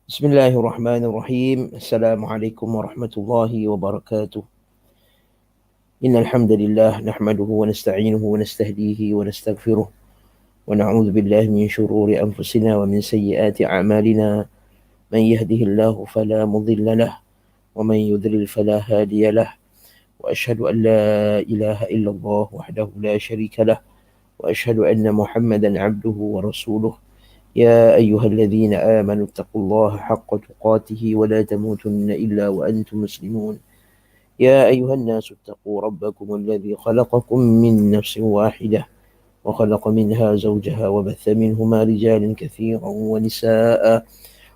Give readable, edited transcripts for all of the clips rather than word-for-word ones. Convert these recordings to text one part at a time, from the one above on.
بسم الله الرحمن الرحيم. السلام عليكم ورحمة الله وبركاته. إن الحمد لله نحمده ونستعينه ونستهديه ونستغفره ونعوذ بالله من شرور أنفسنا ومن سيئات أعمالنا. من يهده الله فلا مضل له ومن يضلل فلا هادي له، وأشهد أن لا إله إلا الله وحده لا شريك له، وأشهد أن محمدا عبده ورسوله. يا أيها الذين آمنوا اتقوا الله حق تقاته ولا تموتن إلا وأنتم مسلمون. يا أيها الناس اتقوا ربكم الذي خلقكم من نفس واحدة وخلق منها زوجها وبث منهما رجالا كثيرا ونساء،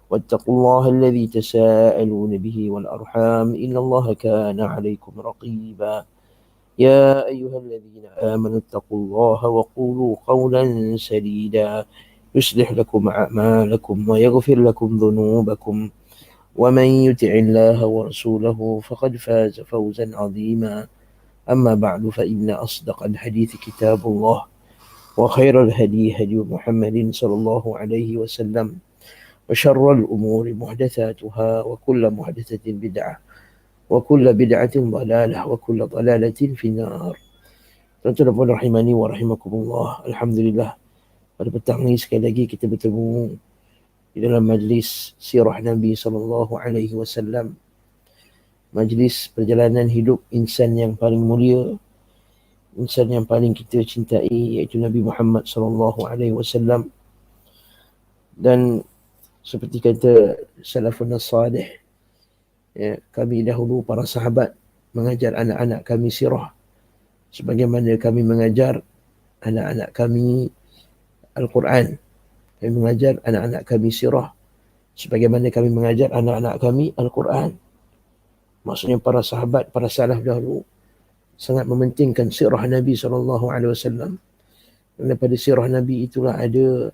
واتقوا الله الذي تساءلون به والأرحام إن الله كان عليكم رقيبا. يا أيها الذين آمنوا اتقوا الله وقولوا قولا سديدا يصلح لكم أعمالكم ويغفر لكم ذنوبكم، ومن يطع الله ورسوله فقد فاز فوزا عظيما. أما بعد، فإن أصدق الحديث كتاب الله، وخير الهدي هدي محمد صلى الله عليه وسلم، وشر الأمور محدثاتها، وكل محدثة بدعة، وكل بدعة ضلالة، وكل ضلالة في النار. Tuan-tuan rahimani wa rahimakumullah. Alhamdulillah, pada petang ini sekali lagi kita bertemu di dalam majlis sirah Nabi sallallahu alaihi wasallam, majlis perjalanan hidup insan yang paling mulia, insan yang paling kita cintai, iaitu Nabi Muhammad sallallahu alaihi wasallam. Dan seperti kata salafun salih, ya, kami dahulu para sahabat mengajar anak-anak kami sirah sebagaimana kami mengajar anak-anak kami Al-Quran. Kami mengajar anak-anak kami sirah sebagaimana kami mengajar anak-anak kami Al-Quran. Maksudnya para sahabat, para salaf dahulu sangat mementingkan sirah Nabi SAW. Kerana pada sirah Nabi itulah ada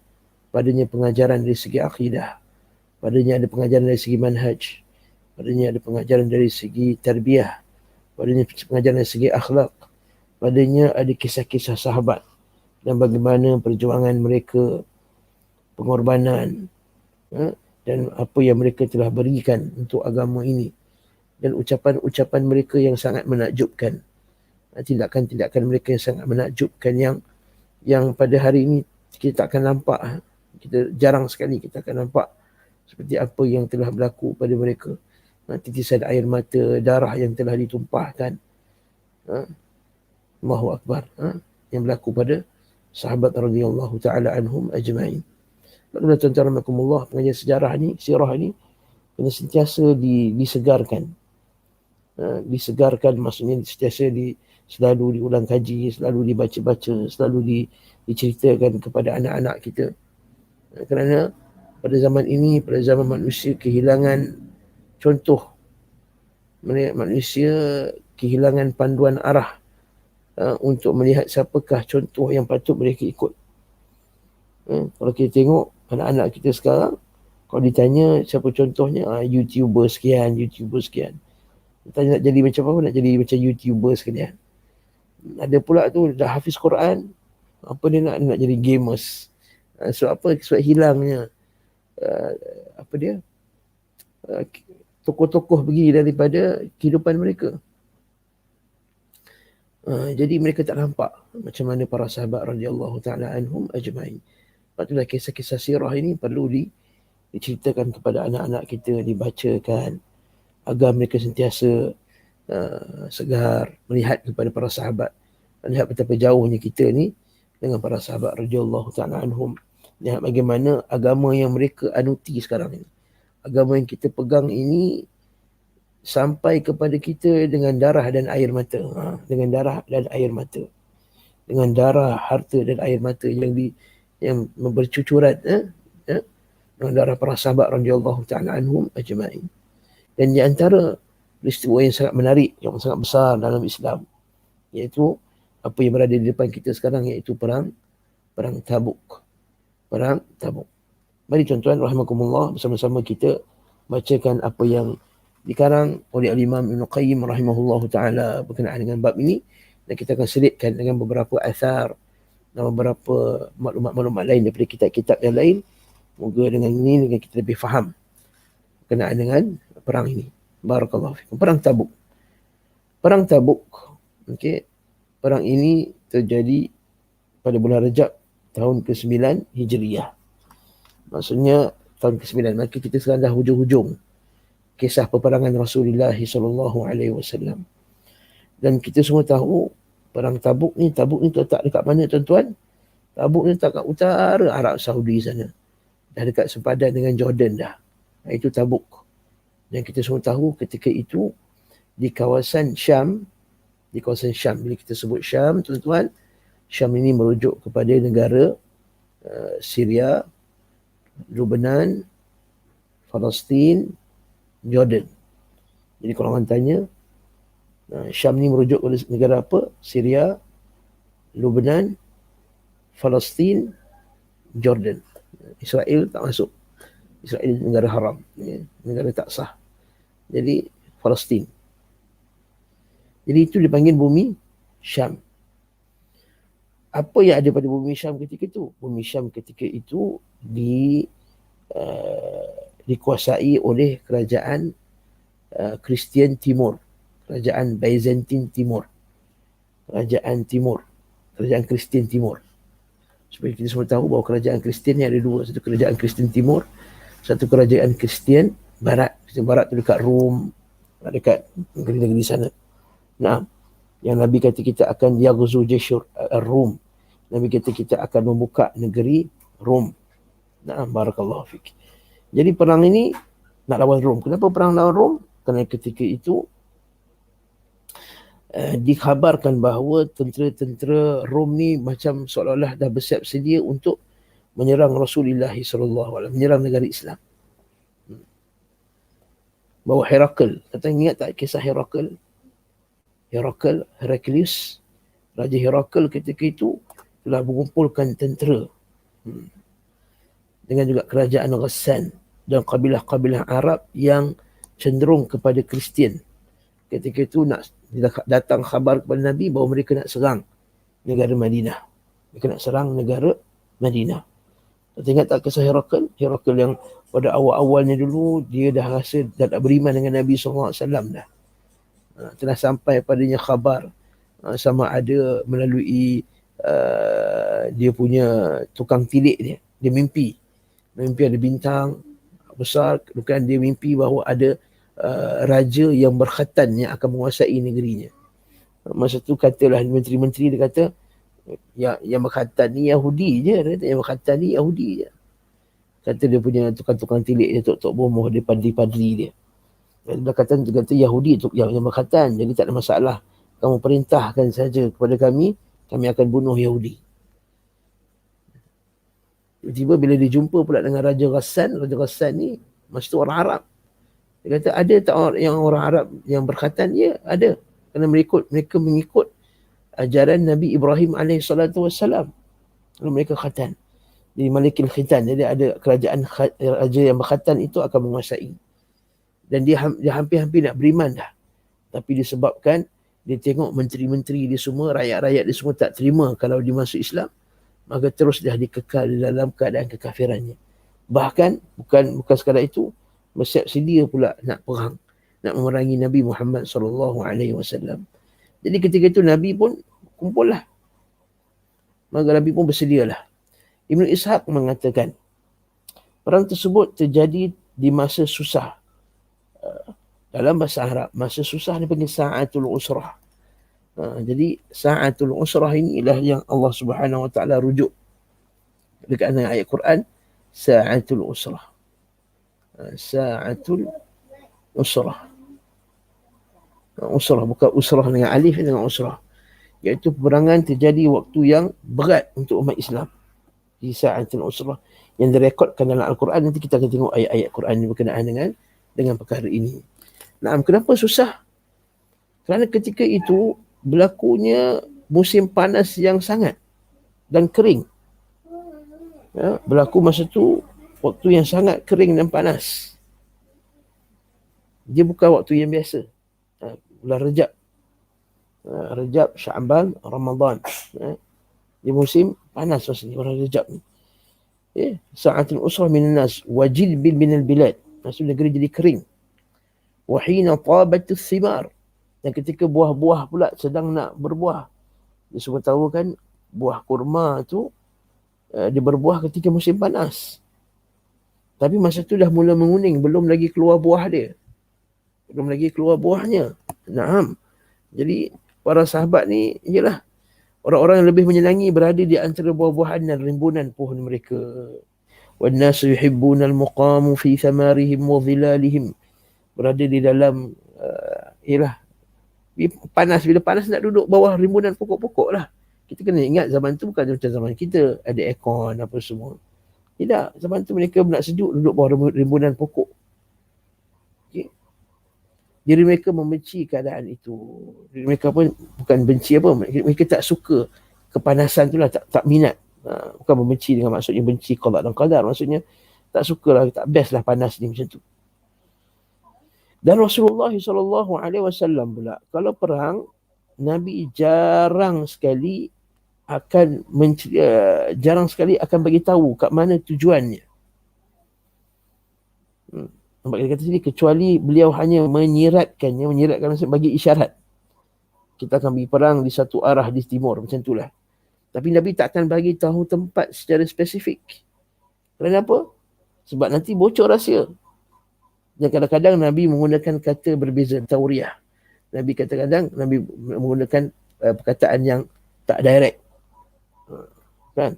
padanya pengajaran dari segi akidah, padanya ada pengajaran dari segi manhaj, padanya ada pengajaran dari segi tarbiyah, padanya pengajaran dari segi akhlak, padanya ada kisah-kisah sahabat dan bagaimana perjuangan mereka, pengorbanan, dan apa yang mereka telah berikan untuk agama ini, dan ucapan-ucapan mereka yang sangat menakjubkan, tindakan-tindakan mereka yang sangat menakjubkan, yang pada hari ini kita tak akan nampak. Kita jarang sekali kita akan nampak seperti apa yang telah berlaku pada mereka. Titisan air mata, darah yang telah ditumpahkan, Allahu Akbar, yang berlaku pada sahabat radhiyallahu ta'ala anhum ajma'in. Lalu tuan-tuan rahmatullah, pengajian sejarah ni, sirah ni kena sentiasa disegarkan. Disegarkan maksudnya sentiasa selalu diulang kaji, selalu dibaca-baca, selalu diceritakan kepada anak-anak kita. Kerana pada zaman ini, pada zaman manusia kehilangan contoh, manusia kehilangan panduan arah untuk melihat siapakah contoh yang patut mereka ikut. Kalau kita tengok anak-anak kita sekarang, kalau ditanya siapa contohnya, YouTuber sekian. Tanya nak jadi macam apa, nak jadi macam YouTuber sekalian. Ada pula tu dah hafiz Quran, apa dia nak jadi gamers. Sebab apa? Sebab hilangnya tokoh-tokoh begini daripada kehidupan mereka. Jadi mereka tak nampak macam mana para sahabat radhiyallahu ta'ala anhum ajma'in. Sebab itulah kisah-kisah sirah ini perlu diceritakan kepada anak-anak kita, dibacakan agar mereka sentiasa segar melihat kepada para sahabat, melihat betapa jauhnya kita ni dengan para sahabat radhiyallahu ta'ala anhum. Lihat bagaimana agama yang mereka anuti sekarang ini, agama yang kita pegang ini sampai kepada kita dengan darah dan air mata, dengan darah dan air mata, dengan darah, harta dan air mata yang bercucuran dengan darah para sahabat radhiyallahu ta'ala anhum ajma'in. Dan di antara peristiwa yang sangat menarik, yang sangat besar dalam Islam, iaitu apa yang berada di depan kita sekarang, iaitu perang Tabuk. Perang Tabuk. Mari tuan-tuan rahimakumullah, bersama-sama kita bacakan apa yang dikarang oleh Al-Imam Ibn Qayyim rahimahullahu ta'ala berkenaan dengan bab ini, dan kita akan selitkan dengan beberapa asar dan beberapa maklumat-maklumat lain daripada kitab-kitab yang lain. Moga dengan ini kita lebih faham berkenaan dengan perang ini. Barakallahu fikum. Perang Tabuk. Perang Tabuk. Okey. Perang ini terjadi pada bulan Rejab tahun ke-9 Hijriah. Maksudnya tahun ke-9. Maka kita sekarang dah hujung-hujung kisah peperangan Rasulullah SAW. Dan kita semua tahu perang Tabuk ni letak dekat mana tuan-tuan? Tabuk ni letak kat utara Arab Saudi sana. Dah dekat sepadan dengan Jordan dah. Itu Tabuk. Dan kita semua tahu ketika itu di kawasan Syam, bila kita sebut Syam, tuan-tuan, Syam ini merujuk kepada negara Syria, Lebanon, Palestin, Jordan. Jadi kalau orang tanya, Syam ni merujuk kepada negara apa? Syria, Lebanon, Palestin, Jordan. Israel tak masuk. Israel negara haram, negara tak sah. Jadi Palestin. Jadi itu dipanggil bumi Syam. Apa yang ada pada bumi Syam ketika itu? Bumi Syam ketika itu dikuasai oleh kerajaan Kristian Timur, kerajaan Byzantine Timur, kerajaan Kristian Timur. Supaya kita semua tahu bahawa kerajaan Kristian ni ada dua. Satu kerajaan Kristian Timur, satu kerajaan Kristian Barat. Kristian Barat tu dekat Rom, dekat negeri-negeri sana. Nah, yang Nabi kata kita akan yaghzu jayshur Rom. Nabi kata kita akan membuka negeri Rom. Nah, barakallahu fik. Jadi perang ini nak lawan Rom. Kenapa perang lawan Rom? Kerana ketika itu dikhabarkan bahawa tentera-tentera Rom ni macam seolah-olah dah bersiap sedia untuk menyerang Rasulullah SAW, menyerang negara Islam. Bahawa Herakl, kata ingat tak kisah Herakl? Heraklius, Raja Herakl ketika itu telah mengumpulkan tentera dengan juga kerajaan Ghassan dan kabilah-kabilah Arab yang cenderung kepada Kristian. Ketika itu nak datang khabar kepada Nabi bahawa mereka nak serang negara Madinah. Mereka nak serang negara Madinah. Ingat tak kisah Herakl? Herakl yang pada awal-awalnya dulu dia dah rasa dah tak beriman dengan Nabi SAW dah. Telah sampai padanya khabar sama ada melalui dia punya tukang tilik dia. Dia mimpi ada bintang besar, bukan dia mimpi bahawa ada raja yang berkhatan yang akan menguasai negerinya. Masa tu katalah menteri-menteri dia kata yang berkhatan ni Yahudi je. Dia kata yang berkhatan ni Yahudi je. Kata dia punya tukang-tukang tilik dia, tok-tok bomoh dia, padri-padri dia. Dia kata Yahudi yang berkhatan, jadi tak ada masalah. Kamu perintahkan saja kepada kami akan bunuh Yahudi. Tiba-tiba bila dia jumpa pula dengan Raja Ghassan ni masa tu orang Arab. Dia kata ada tak orang Arab yang berkhatan? Ya, ada. Kerana mereka mengikut ajaran Nabi Ibrahim AS. Lalu mereka khatan. Jadi Malikil Khitan. Jadi ada kerajaan raja yang berkhatan itu akan menguasai. Dan dia hampir-hampir nak beriman dah. Tapi disebabkan dia tengok menteri-menteri dia semua, rakyat-rakyat dia semua tak terima kalau dia masuk Islam, maka terus dah dikekal dalam keadaan kekafirannya. Bahkan bukan sekadar itu, bersiap sedia pula nak perang, nak memerangi Nabi Muhammad SAW. Jadi ketika itu Nabi pun kumpul lah. Maka Nabi pun bersedialah. Ibn Ishaq mengatakan perang tersebut terjadi di masa susah. Dalam bahasa Arab, masa susah dipanggil Sa'atul Usrah. Jadi Sa'atul Usrah ini ialah yang Allah Subhanahu Wa Taala rujuk dekat ayat Quran, Sa'atul Usrah. Sa'atul Usrah. Usrah bukan usrah dengan alif, dengan usrah. Iaitu peperangan terjadi waktu yang berat untuk umat Islam. Di Sa'atul Usrah yang direkodkan dalam Al-Quran. Nanti kita akan tengok ayat-ayat Quran yang berkenaan dengan perkara ini. Nah, kenapa susah? Kerana ketika itu berlakunya musim panas yang sangat dan kering. Ya, berlaku masa tu waktu yang sangat kering dan panas. Dia bukan waktu yang biasa. Bulan Rejab. Rejab, Sya'ban, Ramadan. Di musim panas masa ni, bulan Rejab ni. Sa'atul usrah minan nas, wajil bil minal bilad. Maksudnya negeri jadi kering. Wa hina tabatus thimar. Dan ketika buah-buah pula sedang nak berbuah. Dia semua tahu kan buah kurma tu dia berbuah ketika musim panas. Tapi masa tu dah mula menguning, belum lagi keluar buah dia. Belum lagi keluar buahnya. Naam. Jadi para sahabat ni ialah orang-orang yang lebih menyenangi berada di antara buah-buahan dan rimbunan pohon mereka. Wan nasu yuhibbuna al-muqamu fi thamarihim wa dhilalihim. Berada di dalam ialah panas, bila panas nak duduk bawah rimbunan pokok-pokok lah. Kita kena ingat zaman tu bukan macam zaman kita, ada aircon apa semua. Tidak, zaman tu mereka nak sejuk duduk bawah rimbunan pokok. Okay. Diri mereka membenci keadaan itu. Diri mereka pun bukan benci apa, mereka tak suka kepanasan tu lah, tak minat. Bukan membenci dengan maksudnya benci qada dan qadar, maksudnya tak sukalah, tak best lah panas ni macam tu. Dan Rasulullah SAW pula, kalau perang, Nabi jarang sekali akan bagi tahu kat mana tujuannya. Nampak dia kata sini, kecuali beliau hanya menyiratkannya, menyiratkan maksud bagi isyarat. Kita akan pergi perang di satu arah di timur, macam itulah. Tapi Nabi tak akan bagi tahu tempat secara spesifik. Kenapa? Sebab nanti bocor rahsia. Dan kadang-kadang Nabi menggunakan kata berbeza, tauriah. Nabi kadang-kadang Nabi menggunakan perkataan yang tak direct. Kan?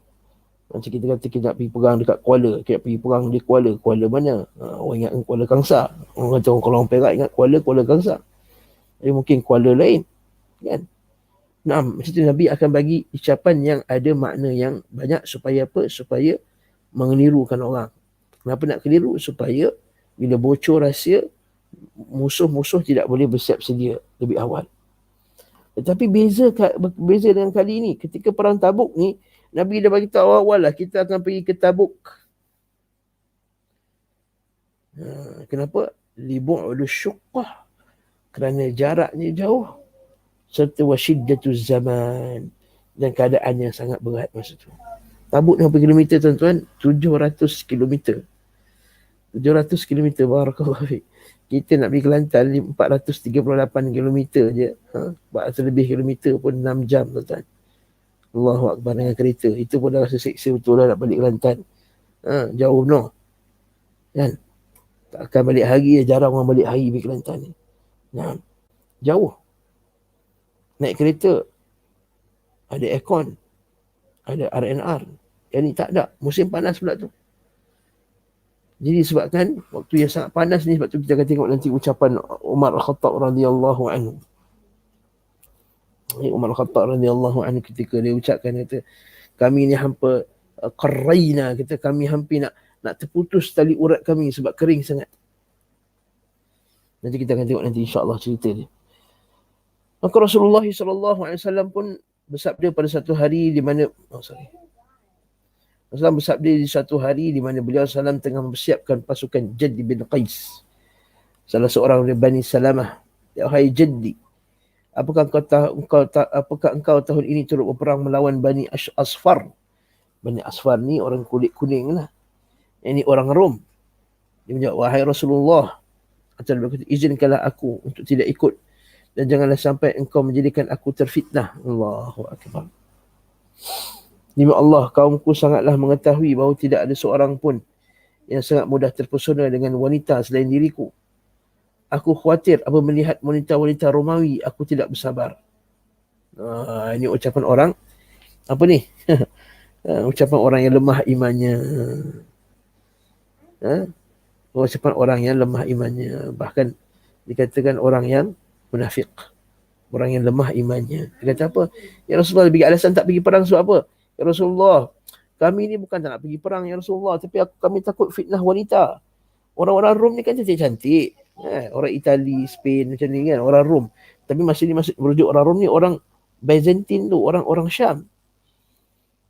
Macam kita kata kita nak pergi perang dekat Kuala, kita nak pergi perang di Kuala. Kuala mana? Orang ingat Kuala Kangsar. Orang kata orang Perak ingat Kuala Kangsar. Jadi mungkin Kuala lain. Kan? Nah, macam tu Nabi akan bagi ucapan yang ada makna yang banyak supaya apa? Supaya mengelirukan orang. Kenapa nak keliru? Supaya bila bocor rahsia, musuh-musuh tidak boleh bersiap sedia lebih awal. Tetapi beza dengan kali ini, ketika perang Tabuk ni, Nabi dah bagi tahu awal lah, kita akan pergi ke Tabuk. Kenapa? Libu'lu syuqqah. Kerana jaraknya jauh. Serta wasyiddatuz zaman. Dan keadaan yang sangat berat masa tu. Tabuk ni berapa kilometer tuan-tuan? 700 kilometer. 700 km, barakallahu fiik. Kita nak pergi Kelantan 438 km je. 400 lebih kilometer pun 6 jam tuan-tuan. Allahu Akbar, dengan kereta. Itu pun dah rasa seksa betul lah nak balik Kelantan. Jauh no. Kan? Tak akan balik hari, jarang orang balik hari pergi Kelantan ni. Jauh. Naik kereta. Ada aircon. Ada RNR. Yang ni tak ada. Musim panas pula tu. Jadi sebabkan waktu yang sangat panas ni, sebab tu kita akan tengok nanti ucapan Umar Al-Khattab radhiyallahu anhu. Umar Al-Khattab radhiyallahu anhu ketika dia ucapkan, kata, kami ni hampa qarraina, kata kami hampir nak terputus tali urat kami sebab kering sangat. Nanti kita akan tengok nanti insya-Allah cerita dia. Maka Rasulullah SAW pun bersabda pada satu hari di mana Rasulullah bersabda di satu hari di mana beliau SAW tengah mempersiapkan pasukan Jaddi bin Qais, salah seorang dari Bani Salamah. Ya hai Jaddi, apakah engkau tahun ini turut berperang melawan Bani Asfar? Bani Asfar ni orang kulit kuning lah. Ini orang Rom. Dia menjawab, wahai Rasulullah, izinkanlah aku untuk tidak ikut dan janganlah sampai engkau menjadikan aku terfitnah. Allahu Akbar. Demi Allah, kaumku sangatlah mengetahui bahawa tidak ada seorang pun yang sangat mudah terpesona dengan wanita selain diriku. Aku khawatir apabila melihat wanita-wanita Romawi, aku tidak bersabar. Ini ucapan orang, apa ni? Ucapan orang yang lemah imannya. Ucapan orang yang lemah imannya. Bahkan dikatakan orang yang munafik. Orang yang lemah imannya. Dia kata apa? Ya Rasulullah, bagi alasan tak pergi perang sebab apa? Ya Rasulullah, kami ni bukan tak nak pergi perang ya Rasulullah, tapi kami takut fitnah wanita. Orang-orang Rom ni kan cantik-cantik. Orang Itali, Spain macam ni kan, orang Rom. Tapi masa ni merujuk orang Rom ni orang Byzantine tu, orang Syam.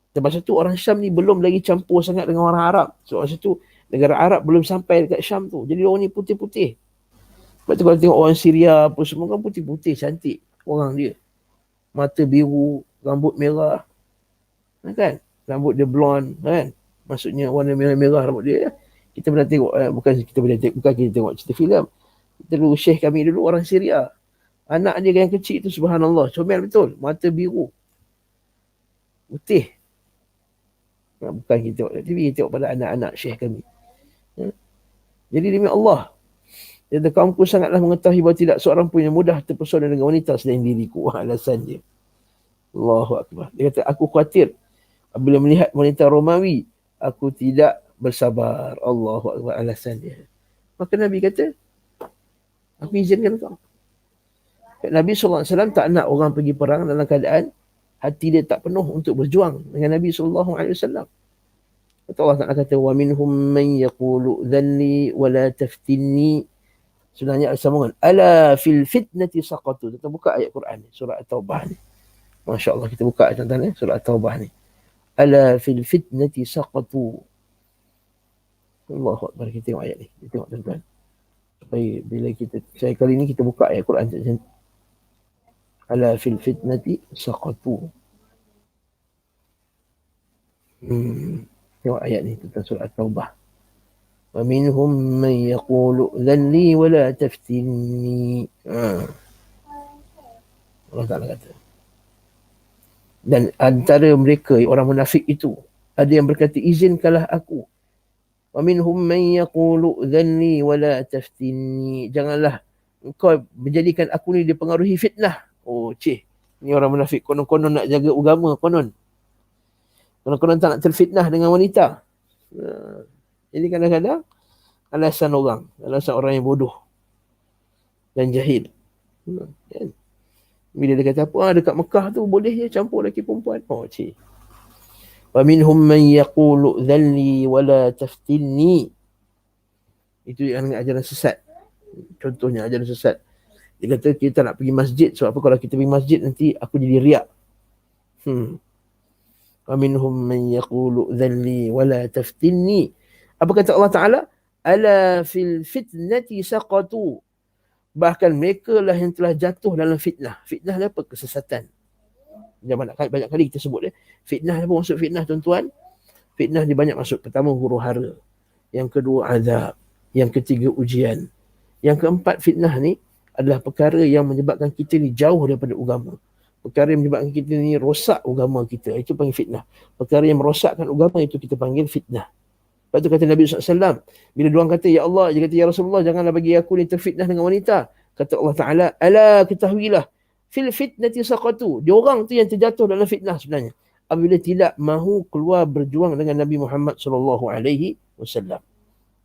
Dan masa tu orang Syam ni belum lagi campur sangat dengan orang Arab. So masa tu negara Arab belum sampai dekat Syam tu. Jadi orang ni putih-putih. Sebab tu kalau tengok orang Syria apa semua kan putih-putih, cantik orang dia. Mata biru, rambut merah. Kan? Rambut dia blonde kan? Maksudnya warna merah-merah rambut dia. Kita pernah tengok, bukan kita tengok cerita filem. Kita dulu, syekh kami dulu orang Syria. Anak dia yang kecil tu, subhanallah, comel betul, mata biru, putih. Bukan kita tengok TV, kita tengok pada anak-anak syekh kami. Jadi demi Allah, dia kata, kaumku sangatlah mengetahui bahawa tidak seorang pun yang mudah terpesona dengan wanita selain diriku. Alasan dia. Allahu Akbar. Dia kata, aku khawatir apabila melihat wanita Romawi, aku tidak bersabar. Allahu Akbar. Alasan dia. Maka Nabi kata, aku izinkan kau. Nabi SAW tak nak orang pergi perang dalam keadaan hati dia tak penuh untuk berjuang dengan Nabi SAW. Kata Allah Ta'ala kata, wa minhum man yaqulu dhanni wa la taftinni. Sebenarnya ada sambungan. Ala fil fitnati saqatu. Kita buka ayat Quran ni, surah At-Taubah ni. Masya Allah, kita buka contohnya surah At-Taubah ni. Ala fil fitnati saqatu. Allahu Akbar, kita tengok ayat ni. Kita tengok tuan-tuan. Supaya bila kita, saya kali ni kita buka ayat Quran. Ala fil fitnati saqatu. Tengok ayat ni tentang surah At-Taubah. Wa minhum man yaqulu dhanni wa la taftinni. Allah Ta'ala kata. Dan antara mereka, orang munafik itu, ada yang berkata, izinkanlah aku. Wa minhum man yaqulu dhanni wa la taftinni. Janganlah engkau menjadikan aku ni dipengaruhi fitnah. Oh, ni orang munafik. Konon-konon nak jaga agama, konon tak nak terfitnah dengan wanita. Jadi kadang-kadang alasan orang yang bodoh dan jahil. Bila dia kata apa, dekat Mekah tu boleh je campur lelaki perempuan. Wa minhum man yaqulu dhalli wa la taftinni. Itu yang ajaran sesat. Contohnya ajaran sesat. Dia kata kita nak pergi masjid, sebab apa, kalau kita pergi masjid nanti aku jadi riak. Wa minhum man yaqulu dhalli wa la taftinni. Apa kata Allah Ta'ala? Ala fil fitnati saqatu. Bahkan mereka lah yang telah jatuh dalam fitnah. Fitnah ni apa? Kesesatan. Banyak kali kita sebut. Fitnah apa maksud fitnah, tuan-tuan? Fitnah ni banyak maksud. Pertama, huru-hara. Yang kedua, azab. Yang ketiga, ujian. Yang keempat, fitnah ni adalah perkara yang menyebabkan kita ni jauh daripada agama. Perkara yang menyebabkan kita ni rosak agama kita. Itu panggil fitnah. Perkara yang merosakkan agama itu kita panggil fitnah. Lepas tu kata Nabi SAW, bila diorang kata, ya Allah, dia kata, ya Rasulullah, janganlah bagi aku ni terfitnah dengan wanita. Kata Allah Ta'ala, ala ketahuilah, fil fitnati saqatu. Diorang tu yang terjatuh dalam fitnah sebenarnya. Apabila tidak mahu keluar berjuang dengan Nabi Muhammad SAW.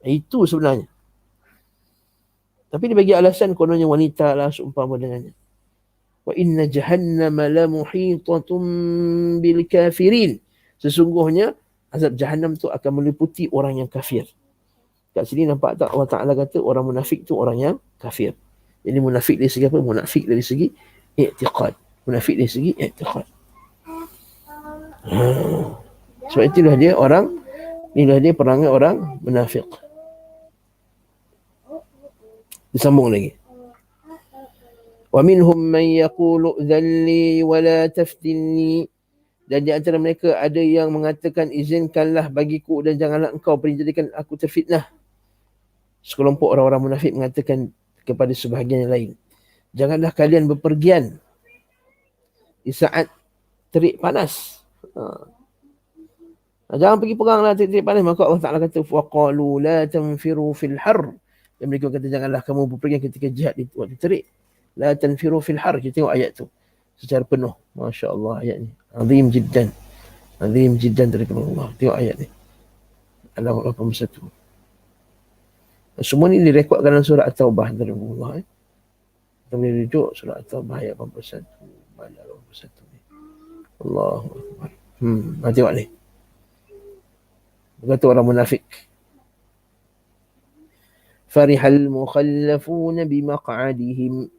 Itu sebenarnya. Tapi dia bagi alasan kononnya wanita lah seumpama dengannya. Wa inna jahannama la muhitatun bil kafirin. Sesungguhnya azab jahannam tu akan meliputi orang yang kafir. Kat sini nampak tak Allah Ta'ala kata orang munafik tu orang yang kafir. Jadi munafik dari segi apa? Munafik dari segi i'tiqad. Munafik dari segi i'tiqad. Sebab itulah dia perangai orang munafik. Disambung lagi. Wa minhum man yaqulu dhalli wa la taftinni. Dan di antara mereka ada yang mengatakan, izinkanlah bagiku dan janganlah engkau jadikan aku terfitnah. Sekelompok orang-orang munafik mengatakan kepada sebahagian yang lain, janganlah kalian berpergian di saat terik panas. Jangan pergi perang lah terik panas. Maka Allah Ta'ala kata, waqalu la tanfiru fil har. Dan mereka kata, janganlah kamu berpergian ketika jihad di waktu terik. La tanfiru fil har. Kita tengok ayat tu secara penuh. Masya Allah ayat ni. Azim jiddan. Azim jiddan dari Allah. Tengok ayat ni. Al-81. Semua ni direkodkan dalam surah At-Taubah dari Allah. Kita boleh rujuk surah At-Taubah ayat 81. Mana 81 ni. Allahu Akbar. Tengok ni. Berkata orang munafik. Farihal mukhallafuna bimaq'adihim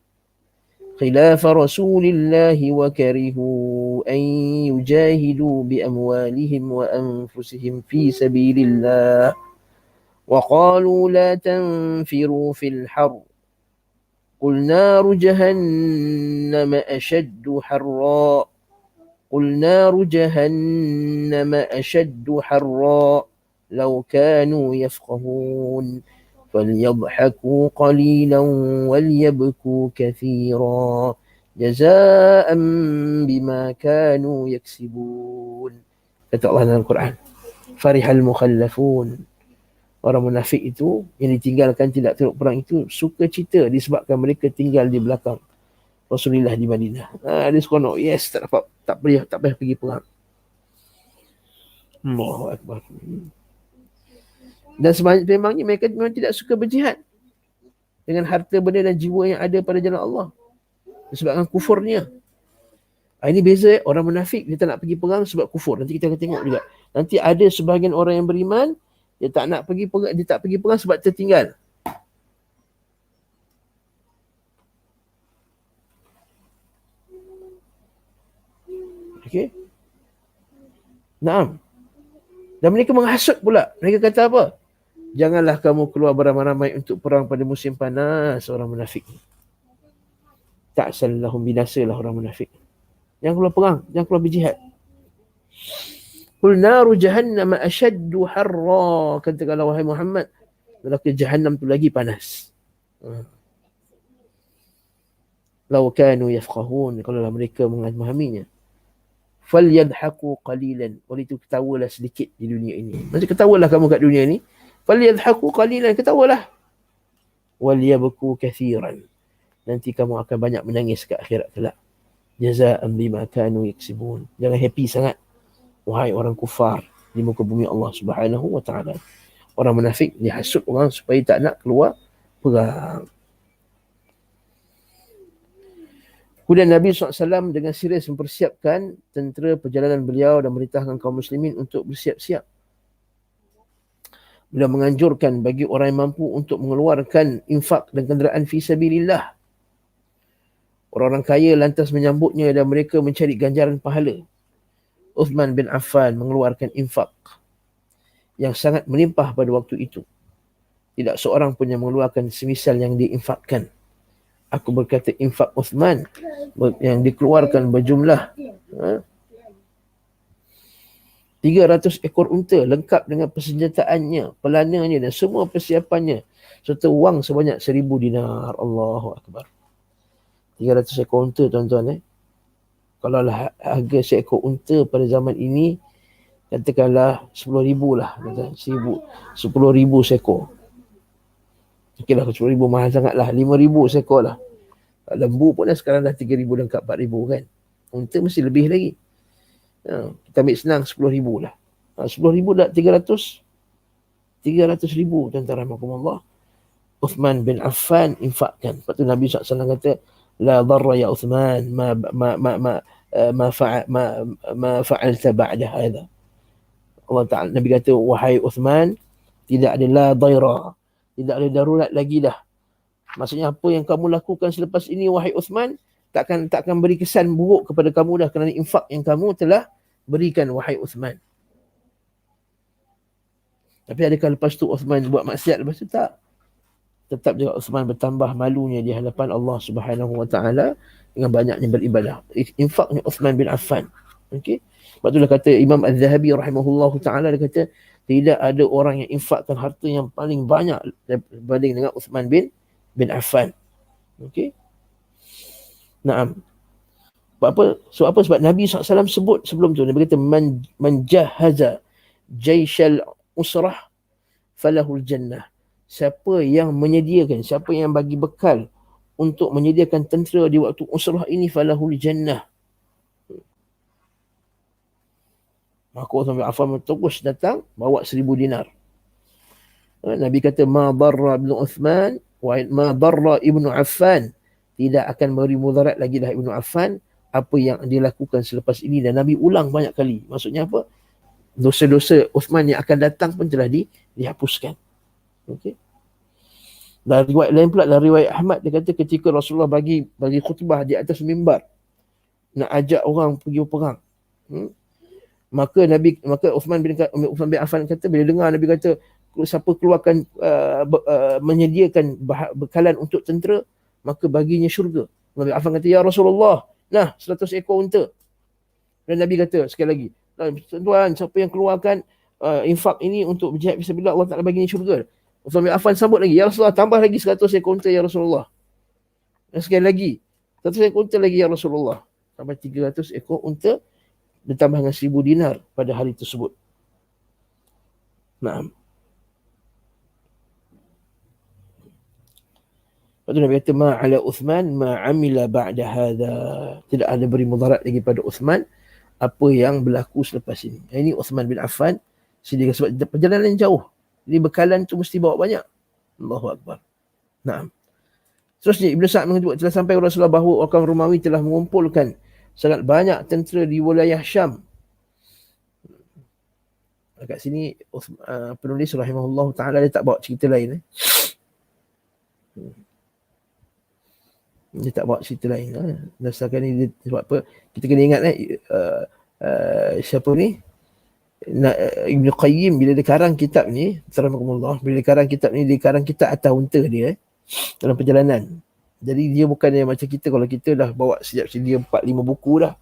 خلاف رسول الله وكرهوا أن يجاهدوا بأموالهم وأنفسهم في سبيل الله وقالوا لا تنفروا في الحر قل نار جهنم أشد حرا لو كانوا يفقهون فليضحكوا قليلا وليبكوا كثيرا جزاء بما كانوا يكسبون. Kata Allah dalam Quran, farihal mukhallafun, orang munafik itu yang ditinggalkan tidak turut perang itu suka cita disebabkan mereka tinggal di belakang Rasulullah di Madinah. Dia seronok, yes, tak payah pergi perang. Allahu Akbar. Dan memangnya mereka memang tidak suka berjihad dengan harta benda dan jiwa yang ada pada jalan Allah disebabkan kufurnya. Ini beza, orang munafik dia tak nak pergi perang sebab kufur. Nanti kita akan tengok juga. Nanti ada sebahagian orang yang beriman dia tak nak pergi perang, dia tak pergi perang sebab tertinggal. Okey. Naam. Dan mereka menghasut pula. Mereka kata apa? Janganlah kamu keluar beramai-ramai untuk perang pada musim panas, orang munafik. Tak salahum, binasalah orang munafik. Jangan keluar perang, jangan keluar berjihad. Qul naru jahannam ashaddu harra, katakanlah wahai Muhammad, neraka jahannam tu lagi panas. Law kanu yafqahun, kalau mereka memahaminya. Falyadhaku qalilan, oleh itu ketawalah sedikit di dunia ini. Maksud ketawalah kamu kat dunia ini. Falyadhaku qalilan, ketawalah. Walyabku kathiran, nanti kamu akan banyak menangis ke akhirat kelak. Jazaan bima kanu yaksibun. Jangan happy sangat wahai orang kufar di muka bumi Allah Subhanahu wa taala. Orang munafik dia hasut orang supaya tak nak keluar perang. Kemudian Nabi SAW dengan serius mempersiapkan tentera perjalanan beliau dan merintahkan kaum muslimin untuk bersiap-siap. Beliau menganjurkan bagi orang yang mampu untuk mengeluarkan infak dan kenderaan fi sabilillah. Orang-orang kaya lantas menyambutnya dan mereka mencari ganjaran pahala. Uthman bin Affan mengeluarkan infak yang sangat melimpah pada waktu itu. Tidak seorang pun yang mengeluarkan semisal yang diinfakkan. Aku berkata infak Uthman yang dikeluarkan berjumlah 300 ekor unta lengkap dengan persenjataannya, pelananya dan semua persiapannya, serta wang sebanyak 1,000 dinar. Allahu Akbar. 300 ekor unta, tuan-tuan. Kalau lah harga seekor unta pada zaman ini, katakanlah 10,000 lah. 10,000 seekor. Okey lah, 10,000 mahal sangat lah. 5,000 seekor lah. Lembu pun dah sekarang dah 3,000 lengkap 4,000 kan. Unta mesti lebih lagi. Kita ambil senang 10,000 lah. 10,000 dah 300,000, tuan-tuan rahmatullah. Uthman bin Affan infakkan. Lepas tu Nabi SAW kata, la dharra ya Uthman ma fa'alta ba'da hadha. Allah Ta'ala, Nabi kata, wahai Uthman, tidak ada la dhaira, tidak ada darurat lagi dah. Maksudnya apa yang kamu lakukan selepas ini wahai Uthman, takkan beri kesan buruk kepada kamu dah kerana infak yang kamu telah berikan wahai Uthman. Tapi adakah lepas tu Uthman buat maksiat lepas tu? Tak. Tetap juga Uthman bertambah malunya di hadapan Allah Subhanahu wa taala dengan banyaknya beribadah. Infaknya Uthman bin Affan. Okey. Sebab itulah kata Imam Az-Zahabi rahimahullahu taala, dia kata tidak ada orang yang infakkan harta yang paling banyak berbanding dengan Uthman bin Affan. Okey. Naam. Sebab apa? Sebab Nabi SAW sebut sebelum tu, Nabi kata man jahaza jaishal usrah falahul jannah. Siapa yang menyediakan, siapa yang bagi bekal untuk menyediakan tentera di waktu usrah ini, falahul jannah. Maka Uthman bin Affan terus datang bawa 1,000 dinar. Nabi kata ma darra ibnu Uthman wa ma darra ibnu Affan, tidak akan beri mudarat lagi dah ibnu Affan apa yang dilakukan selepas ini. Dan Nabi ulang banyak kali. Maksudnya apa? Dosa-dosa Uthman yang akan datang pun telah dihapuskan. Okey. Dan riwayat lain pula, dari riwayat Ahmad, dia kata ketika Rasulullah bagi khutbah di atas mimbar nak ajak orang pergi berperang, maka Uthman bin Affan kata, bila dengar Nabi kata siapa keluarkan menyediakan bekalan untuk tentera, maka baginya syurga. Nabi Affan kata, ya Rasulullah, nah 100 ekor unta. Dan Nabi kata sekali lagi, tuan, siapa yang keluarkan infak ini untuk berjihad fisabilillah, Allah Ta'ala bagi ni syurga. Uthman bin Affan sambut lagi, ya Rasulullah, tambah lagi 100 ekor unta ya Rasulullah. Dan sekali lagi 100 ekor unta lagi ya Rasulullah, sampai 300 ekor unta ditambah dengan 1000 dinar pada hari tersebut. Naam. Lepas tu Nabi kata, ma'ala Uthman ma'amila ba'da hadha. Tidak ada beri mudarat lagi pada Uthman apa yang berlaku selepas ini. Ini Uthman bin Affan sendiri, sebab perjalanan jauh. Jadi bekalan tu mesti bawa banyak. Allahu Akbar. Naam. Seterusnya Ibn Sa'd menyebut, telah sampai Rasulullah bahawa orang Romawi telah mengumpulkan sangat banyak tentera di wilayah Syam. Kat sini penulis rahimahullah ta'ala dia tak bawa cerita lain. Dia tak bawa cerita lain. Dasarkan ni dia, sebab apa? Kita kena ingat siapa ni? Ibn Qayyim bila dia karang kitab ni, Taramakumullah, bila dia karang kitab ni, dia karang kitab atas unta dia dalam perjalanan. Jadi dia bukan yang macam kita, kalau kita dah bawa sejak sedia 4-5 buku dah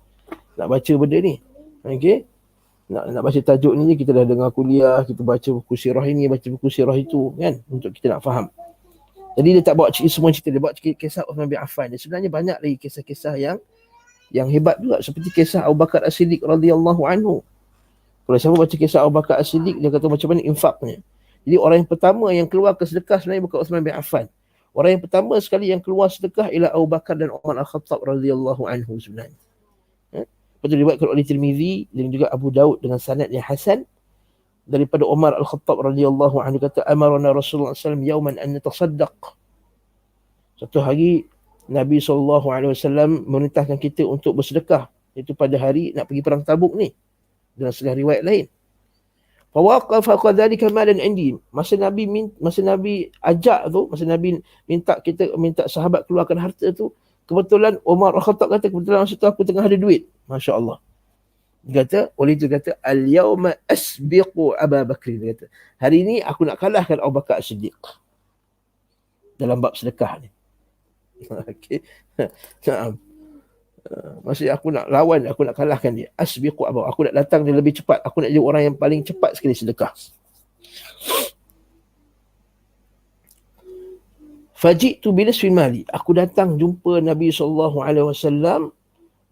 nak baca benda ni. Okey. Nak baca tajuk ni, kita dah dengar kuliah, kita baca buku sirah ini, baca buku sirah itu kan, untuk kita nak faham. Jadi dia tak bawa semua cerita, dia bawa kisah Uthman bin Affan. Dia sebenarnya banyak lagi kisah-kisah yang hebat juga, seperti kisah Abu Bakar As-Siddiq radhiyallahu anhu. Kalau siapa baca kisah Abu Bakar As-Siddiq, dia kata macam mana infaknya. Jadi orang yang pertama yang keluar ke sedekah sebenarnya bukan Uthman bin Affan. Orang yang pertama sekali yang keluar sedekah ialah Abu Bakar dan Umar Al-Khattab radhiyallahu anhu sebenarnya. Lepas tu diriwayatkan oleh Tirmizi dan juga Abu Daud dengan sanad yang hasan daripada Umar Al-Khattab radhiyallahu anhu, kata amarna Rasulullah SAW yauman an natasaddaq. Satu hari Nabi SAW memerintahkan kita untuk bersedekah, iaitu pada hari nak pergi perang Tabuk ni, dalam sebuah riwayat lain. Fawaqafa qadzalika malan indi. Masa Nabi ajak tu, masa Nabi minta sahabat keluarkan harta tu, kebetulan Umar Al-Khattab kata, kebetulan masa tu aku tengah ada duit. Masya-Allah. Dia kata, oleh itu kata, al-yawma asbiqu Abu Bakr. Dia kata, hari ini aku nak kalahkan Abu Bakar As-Siddiq dalam bab sedekah ni. Okey. Maksudnya aku nak lawan, aku nak kalahkan dia. Asbiqu Abu, aku nak datang dia lebih cepat. Aku nak jadi orang yang paling cepat sekali sedekah. Faji'tu binisfi mali. Aku datang jumpa Nabi SAW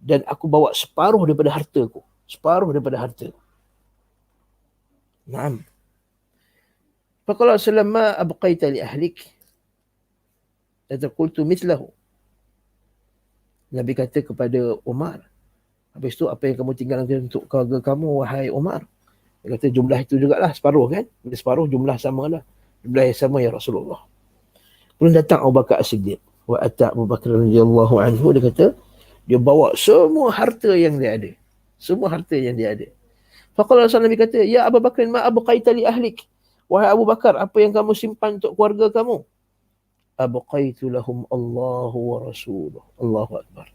dan aku bawa separuh daripada hartaku. Separuh daripada harta. Naam. Faqala sallallahu ma abqaita li ahlik. Qultu mithlahu. Nabi kata kepada Umar, habis tu apa yang kamu tinggalkan untuk keluarga kamu, wahai Umar? Dia kata jumlah itu jugalah, separuh kan? Bila separuh jumlah samalah. Jumlah yang sama ya Rasulullah. Kemudian datang Abu Bakar As-Siddiq. Wa ata Abu Bakar radhiyallahu anhu, dia kata dia bawa semua harta yang dia ada. Semua harta yang dia ada. Faqala Nabi kata, ya Abu Bakar ma abqaita li ahlik. Wahai Abu Bakar, apa yang kamu simpan untuk keluarga kamu? Abqaitu lahum Allahu wa rasuluh. Allahu Akbar.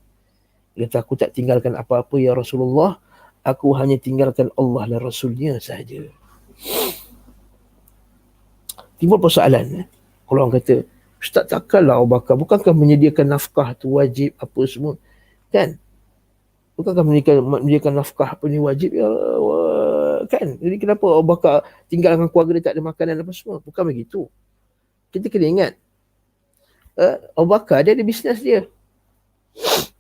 Dia kata, aku tak tinggalkan apa-apa ya Rasulullah. Aku hanya tinggalkan Allah dan Rasulnya sahaja. Timbul persoalan. Kalau orang kata, Ustaz takkanlah Abu Bakar, bukankah menyediakan nafkah tu wajib apa semua? Kan? Bukankah menyediakan nafkah apa ni wajib ya? Kan? Jadi kenapa Abu Bakar tinggalkan keluarga dia tak ada makanan apa semua? Bukan begitu. Kita kena ingat. Abu Bakar dia ada bisnes dia.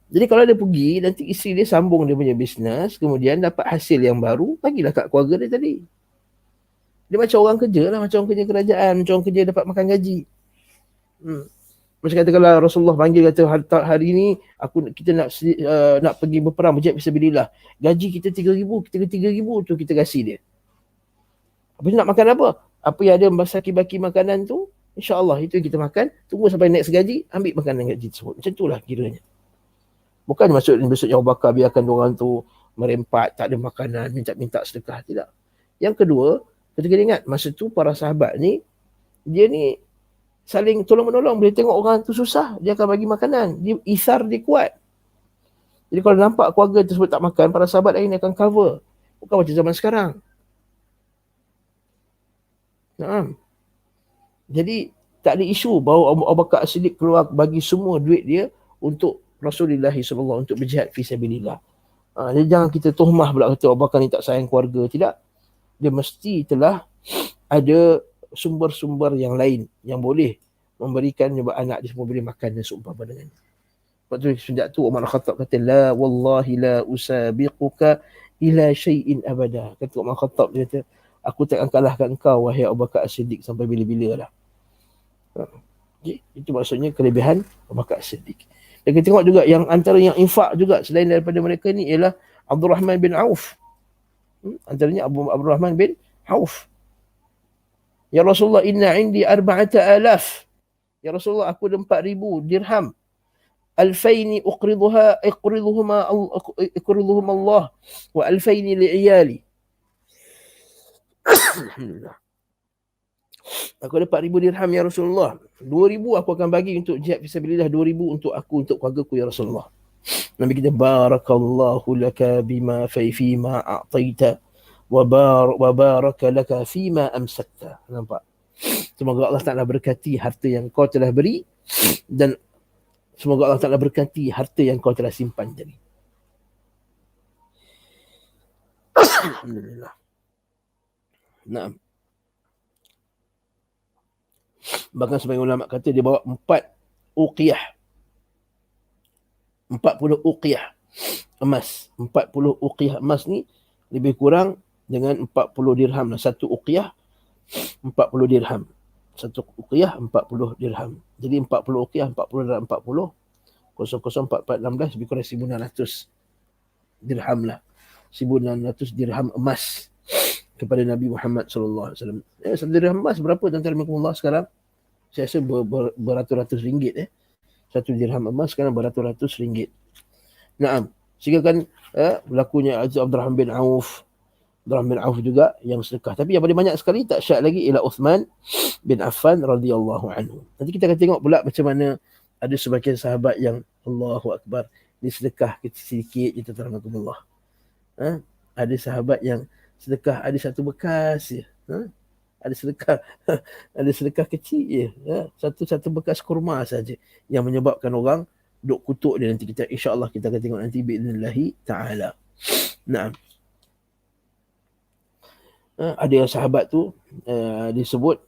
Jadi kalau dia pergi, nanti isteri dia sambung dia punya bisnes, kemudian dapat hasil yang baru, bagilah kat keluarga dia tadi. Dia macam orang kerja lah, macam orang kerja kerajaan, macam orang kerja dapat makan gaji. Macam kata kalau Rasulullah panggil, kata hari ni kita nak pergi berperang, berjihad fisabilillah. Gaji kita 3,000, kita 3,000 tu kita kasih dia. Apa nak makan apa? Apa yang ada baki makanan tu, insya-Allah itu yang kita makan, tunggu sampai next gaji, ambil makanan gaji tersebut. Macam itulah kiranya. Bukan maksudnya Abu Bakar biarkan orang tu merempat, tak ada makanan, minta sedekah. Tidak. Yang kedua, kita kena ingat, masa tu para sahabat ni, dia ni saling tolong-menolong. Bila tengok orang tu susah, dia akan bagi makanan. Dia isar dia kuat. Jadi kalau nampak keluarga tersebut tak makan, para sahabat lain akan cover. Bukan macam zaman sekarang. Naam. Jadi tak ada isu bahawa Abu Bakar As-Siddiq keluar bagi semua duit dia untuk Rasulullah SAW, untuk berjihad fi sabilillah. Jadi jangan kita tuhmah pula kata Abu Bakar ni tak sayang keluarga. Tidak. dia mesti telah ada sumber-sumber yang lain yang boleh memberikan anak dia semua boleh makan dan seumpama dengan. Sebab tu sejak tu Umar Khattab kata, la wallahi la usabiquka ila syai'in abada. Kata Umar Khattab, dia kata, aku takkan kalahkan engkau wahai Abu Bakar As-Siddiq sampai bila-bila lah. Okay. Itu maksudnya kelebihan Abu Bakar As-Siddiq. Dan kita tengok juga yang antara yang infak juga selain daripada mereka ni ialah Abdul Rahman bin Auf. Antaranya Abdul Rahman bin Auf. Ya Rasulullah, inna indi 4,000. Ya Rasulullah, aku ada 4,000 dirham. Alfaini uqriduhuma Allah wa alfaini li'iyali. Alhamdulillah. Aku ada 4,000 dirham ya Rasulullah. 2,000 aku akan bagi untuk jihad fisabilillah, 2,000 untuk aku, untuk keluargaku ya Rasulullah. Nabi kita, barakallahu laka bima fima a'taita wa baraka laka fima amsakta. Nampak? Semoga Allah Ta'ala berkati harta yang kau telah beri, dan semoga Allah Ta'ala berkati harta yang kau telah simpan tadi. Alhamdulillah. Naam. Bahkan sebagian ulama kata dia bawa 4 uqiyah. 40 uqiyah emas. 40 uqiyah emas ni lebih kurang dengan 40 dirham lah. Satu uqiyah 40 dirham. Satu uqiyah 40 dirham. Jadi 40 uqiyah 40 dalam 40 004416 lebih kurang 1,600 dirham lah. 1,600 dirham emas kepada Nabi Muhammad sallallahu alaihi wasallam. Satu dirham emas berapa tuan-tuan Allah sekarang? Saya rasa beratus-ratus ringgit. Satu dirham emas sekarang beratus-ratus ringgit. Naam. Sehingga kan berlakunya Abdul Rahman bin Auf. Abdul Rahman bin Auf juga yang sedekah. Tapi yang paling banyak sekali tak syak lagi ialah Uthman bin Affan radhiyallahu anhu. Nanti kita akan tengok pula macam mana ada sebahagian sahabat yang Allahu Akbar, dia sedekah sedikit je tuan-tuan. Ada sahabat yang sedekah ada satu bekas je. Ada sedekah ada sedekah kecil je. Satu bekas kurma saja yang menyebabkan orang duk kutuk dia. Nanti kita insya-Allah kita akan tengok nanti biidznillah taala. Naam. Ada sahabat tu disebut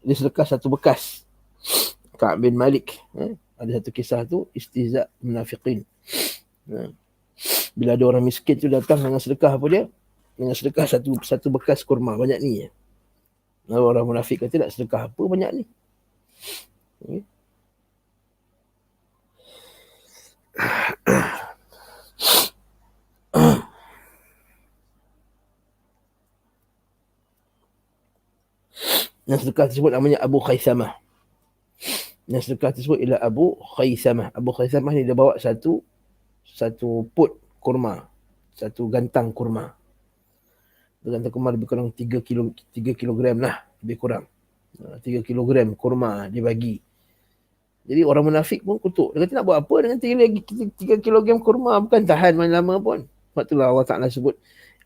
dia sedekah satu bekas. Ka'ab bin Malik. Ada satu kisah tu, istihza' munafiqin. Bila ada orang miskin tu datang dengan sedekah apa dia? Dengan sedekah satu bekas kurma. Banyak ni ya. Orang munafik kata nak sedekah apa banyak ni. Okay. Yang sedekah tersebut namanya Abu Khaisamah. Yang sedekah tersebut ialah Abu Khaisamah. Abu Khaisamah ni dia bawa satu pot kurma. Satu gantang kurma. Gantang kurma lebih kurang 3 kilogram lah. Lebih kurang. 3 kilogram kurma dia bagi. Jadi orang munafik pun kutuk. Dia kata nak buat apa dengan 3 kilogram kurma? Bukan tahan main lama pun. Sebab itulah Allah Ta'ala sebut,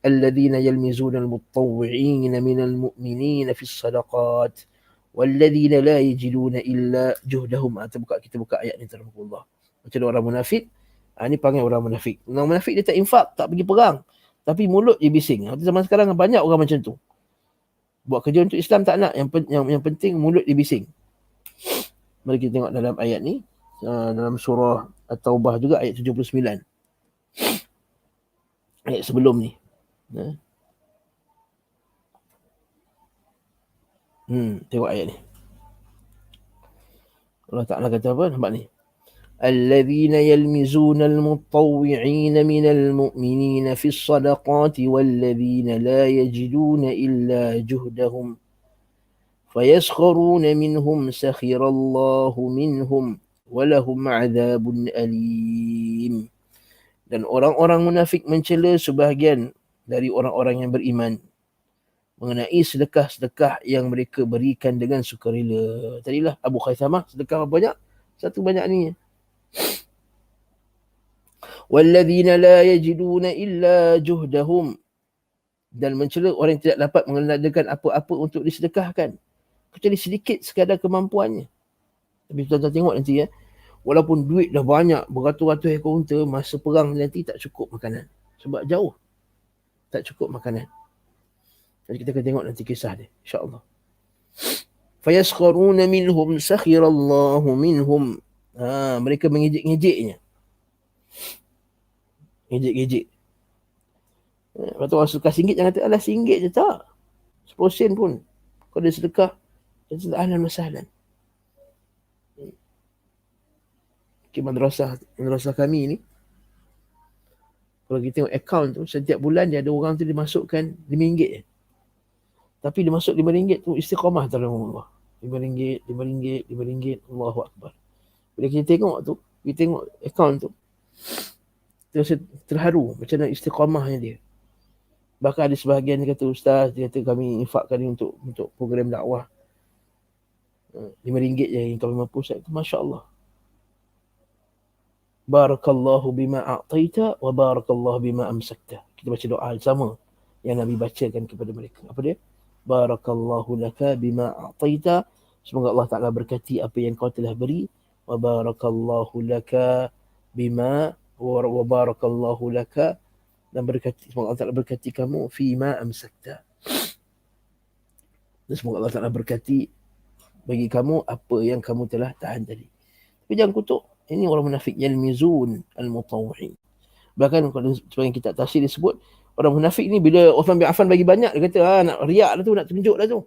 Alladhina yalmizuna al-muttawwi'ina minal mu'minina fis sadaqat. Walladzina la yajiduna illa juhdahum. Kita buka ayat ni terhadap macam orang munafik. Ni panggil orang munafik. Orang munafik dia tak infak, tak pergi perang, tapi mulut dia bising. Zaman sekarang banyak orang macam tu. Buat kerja untuk Islam tak nak, yang penting mulut dia bising. Mari kita tengok dalam ayat ni, dalam surah At-Taubah juga ayat 79. Ayat sebelum ni. Tengok ayat ni. Allah Ta'ala kata apa? Nampak ni. Alladzina yalmizuna al-mutawwi'ina minal mu'minina fis sadaqati walladzina la yajiduna illa juhdahum fayaskharuna minhum sakhirallahu minhum walahum 'adzabun alim. Dan orang-orang munafik mencela sebahagian dari orang-orang yang beriman mengenai sedekah-sedekah yang mereka berikan dengan sukarela. Tadilah Abu Khaisamah sedekah banyak, satu banyak ni. Walladzina la yajiduna illa juhdahum, dan mencela orang yang tidak dapat mengadakan apa-apa untuk disedekahkan kecuali sedikit sekadar kemampuannya. Tapi tuan-tuan tengok nanti walaupun duit dah banyak, beratus-ratus ekor unta, masa perang nanti tak cukup makanan. Sebab jauh. Tak cukup makanan. Jadi kita akan tengok nanti kisah dia, insya-Allah. Fayaskharuna minhum sakhirallahu minhum. Mereka mengejek-ngejeknya. Ngejek-ngejek. Lepas tu orang sedekah RM1 jangan kata alah RM1 je, tak. 10 sen pun. Kalau dia sedekah, dia ahlan wa sahlan. Madrasah kami ni, kalau kita tengok akaun tu, setiap bulan dia ada orang tu dimasukkan RM5 je. Tapi dia masuk RM5 tu istiqamah dalam Allah. RM5, RM5, RM5, Allahu Akbar. Bila kita tengok tu, kita tengok akaun tu, kita terharu macam mana istiqamahnya dia. Bahkan ada sebahagian dia kata, ustaz, dia kata kami infakkan ni untuk program dakwah. RM5 je yang kami mampu. Masya Allah. Barakallahu bima a'taita wa barakallahu bima amsakta. Kita baca doa sama yang Nabi bacakan kepada mereka. Apa dia? Barakallahu laka bima a'taita. Semoga Allah Ta'ala berkati apa yang kau telah beri. Wa barakallahu laka bima wa barakallahu laka, dan berkati, semoga Allah Ta'ala berkati kamu fima amsakta. Dan semoga Allah Ta'ala berkati bagi kamu apa yang kamu telah tahan tadi. Tapi jangan kutuk. Ini orang munafik yalmizun al-mutawwi'in. Bahkan kalau sebagian kitab tafsir disebut, orang munafik ni bila Uthman bin Affan bagi banyak, dia kata nak riak dah tu, nak tunjuk dah tu.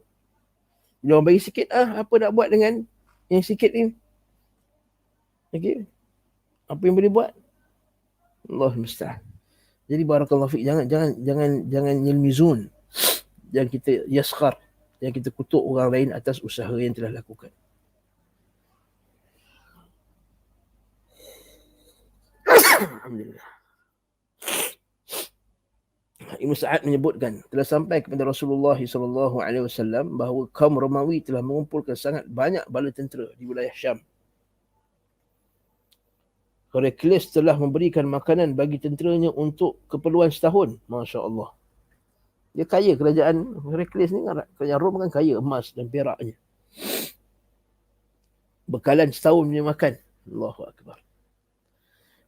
Bila orang bagi sikit, apa nak buat dengan yang sikit ni? Okey. Apa yang boleh buat? Allah musta'an. Jadi barakallahu fiik, jangan yalmizun. Jangan kita yaskhar, jangan kita kutuk orang lain atas usaha yang telah lakukan. Alhamdulillah. Ibn Sa'ad menyebutkan telah sampai kepada Rasulullah SAW bahawa kaum Romawi telah mengumpulkan sangat banyak bala tentera di wilayah Syam. Heraklius telah memberikan makanan bagi tenteranya untuk keperluan setahun. Masya Allah. Dia kaya, kerajaan Heraklius ni, kerajaan Rom kan kaya emas dan peraknya. Bekalan setahun punya makan. Allahu Akbar.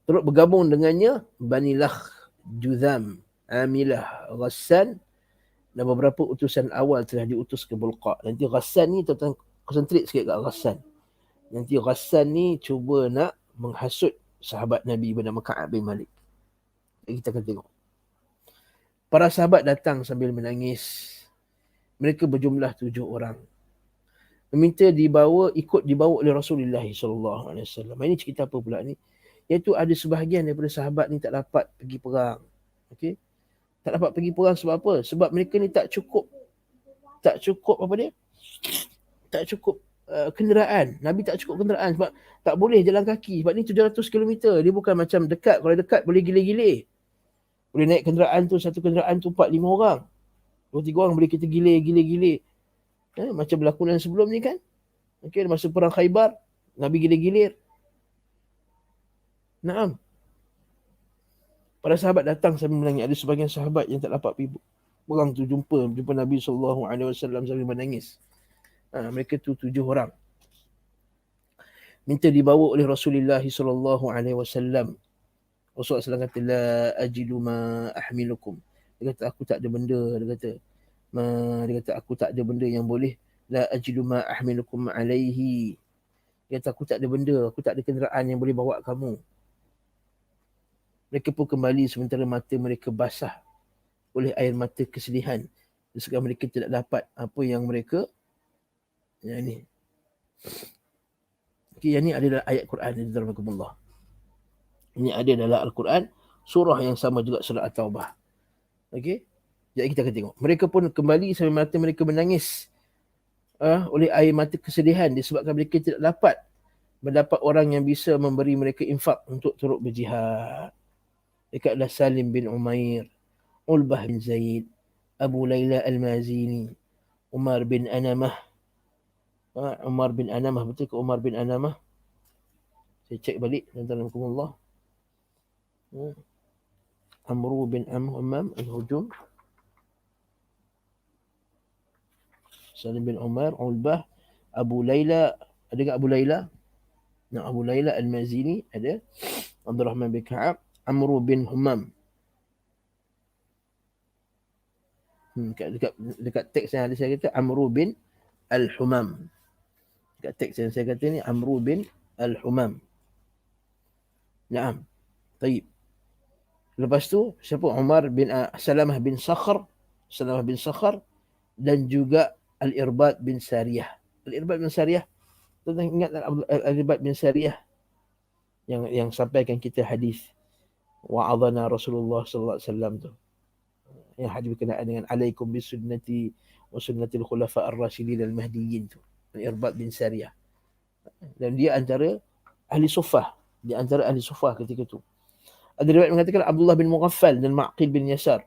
Turut bergabung dengannya Bani Lakh, Juzam, Amilah, Ghassan, dan beberapa utusan awal telah diutus ke Bulqa. Nanti Ghassan ni tuan-tuan konsentrate sikit kat Ghassan. Nanti Ghassan ni cuba nak menghasut sahabat Nabi bernama Ka'ab bin Malik. Kita akan tengok. Para sahabat datang sambil menangis. Mereka berjumlah 7 orang. Meminta ikut dibawa oleh Rasulullah SAW. Ini cerita apa pula ni? Iaitu ada sebahagian daripada sahabat ni tak dapat pergi perang. Okey? Tak dapat pergi perang sebab apa? Sebab mereka ni tak cukup apa dia? Tak cukup kenderaan. Nabi tak cukup kenderaan sebab tak boleh jalan kaki. Sebab ni 700 km. Dia bukan macam dekat. Kalau dekat boleh gilir-gilir. Boleh naik kenderaan tu, satu kenderaan tu 4-5 orang. 2-3 orang boleh kita gilir. Macam berlakunan sebelum ni kan? Okey, masa perang Khaybar, Nabi gilir-gilir. Naam. Para sahabat datang sambil menangis. Ada sebagian sahabat yang tak dapat pergi perang tu jumpa Nabi SAW sambil menangis. Mereka tu 7 orang. Minta dibawa oleh Rasulullah SAW. Rasulullah SAW kata, la ajidu ma ahmilukum. Dia kata, aku tak ada benda. Dia kata, aku tak ada benda yang boleh. La ajidu ma ahmilukum alaihi. Dia kata, aku tak ada benda. Aku tak ada kenderaan yang boleh bawa kamu. Mereka pun kembali sementara mata mereka basah oleh air mata kesedihan. Disebabkan mereka tidak dapat apa yang mereka yang ni. Okay, yang ni ada dalam ayat Quran. Ini ada dalam Al-Quran. Surah yang sama juga, surah At-Taubah. Okey. Jadi kita akan tengok. Mereka pun kembali sambil mata mereka menangis oleh air mata kesedihan disebabkan mereka tidak dapat mendapat orang yang bisa memberi mereka infak untuk turut berjihad. Mereka adalah Salim bin Umair, Ulbah bin Zaid, Abu Layla Al-Mazini, Umar bin Anamah. Umar bin Anamah, betul ke Umar bin Anamah? Saya cek balik. Alhamdulillah. Amru bin Ammam Al-Hujum, Salim bin Umar, Ulbah, Abu Layla. Ada tak Abu Layla? Abu Layla Al-Mazini ada. Abdul Rahman bin Ka'ab, Amru bin Humam. Dekat teks yang ada saya kata Amru bin Al-Humam. Dekat teks yang saya kata ni Amru bin Al-Humam. Naam. Taib. Lepas tu siapa? Umar bin Salamah bin Sakhr. Salamah bin Sakhr dan juga Al-Irbad bin Sariyah. Al-Irbad bin Sariyah, tuan ingat Al-Irbad bin Sariyah yang sampaikan kita hadis wa'adhana Rasulullah sallallahu alaihi wasallam tu. Yang hadis berkenaan dengan alaikum bisunnati wa sunnatil khulafa ar-rasyidin al-mahdiyyin tu. Al-Irbad bin Sariyah. Dan dia antara ahli sufah. Dia antara ahli sufah ketika tu. Ada riwayat mengatakan Abdullah bin Mughaffal dan Ma'qil bin Yasar.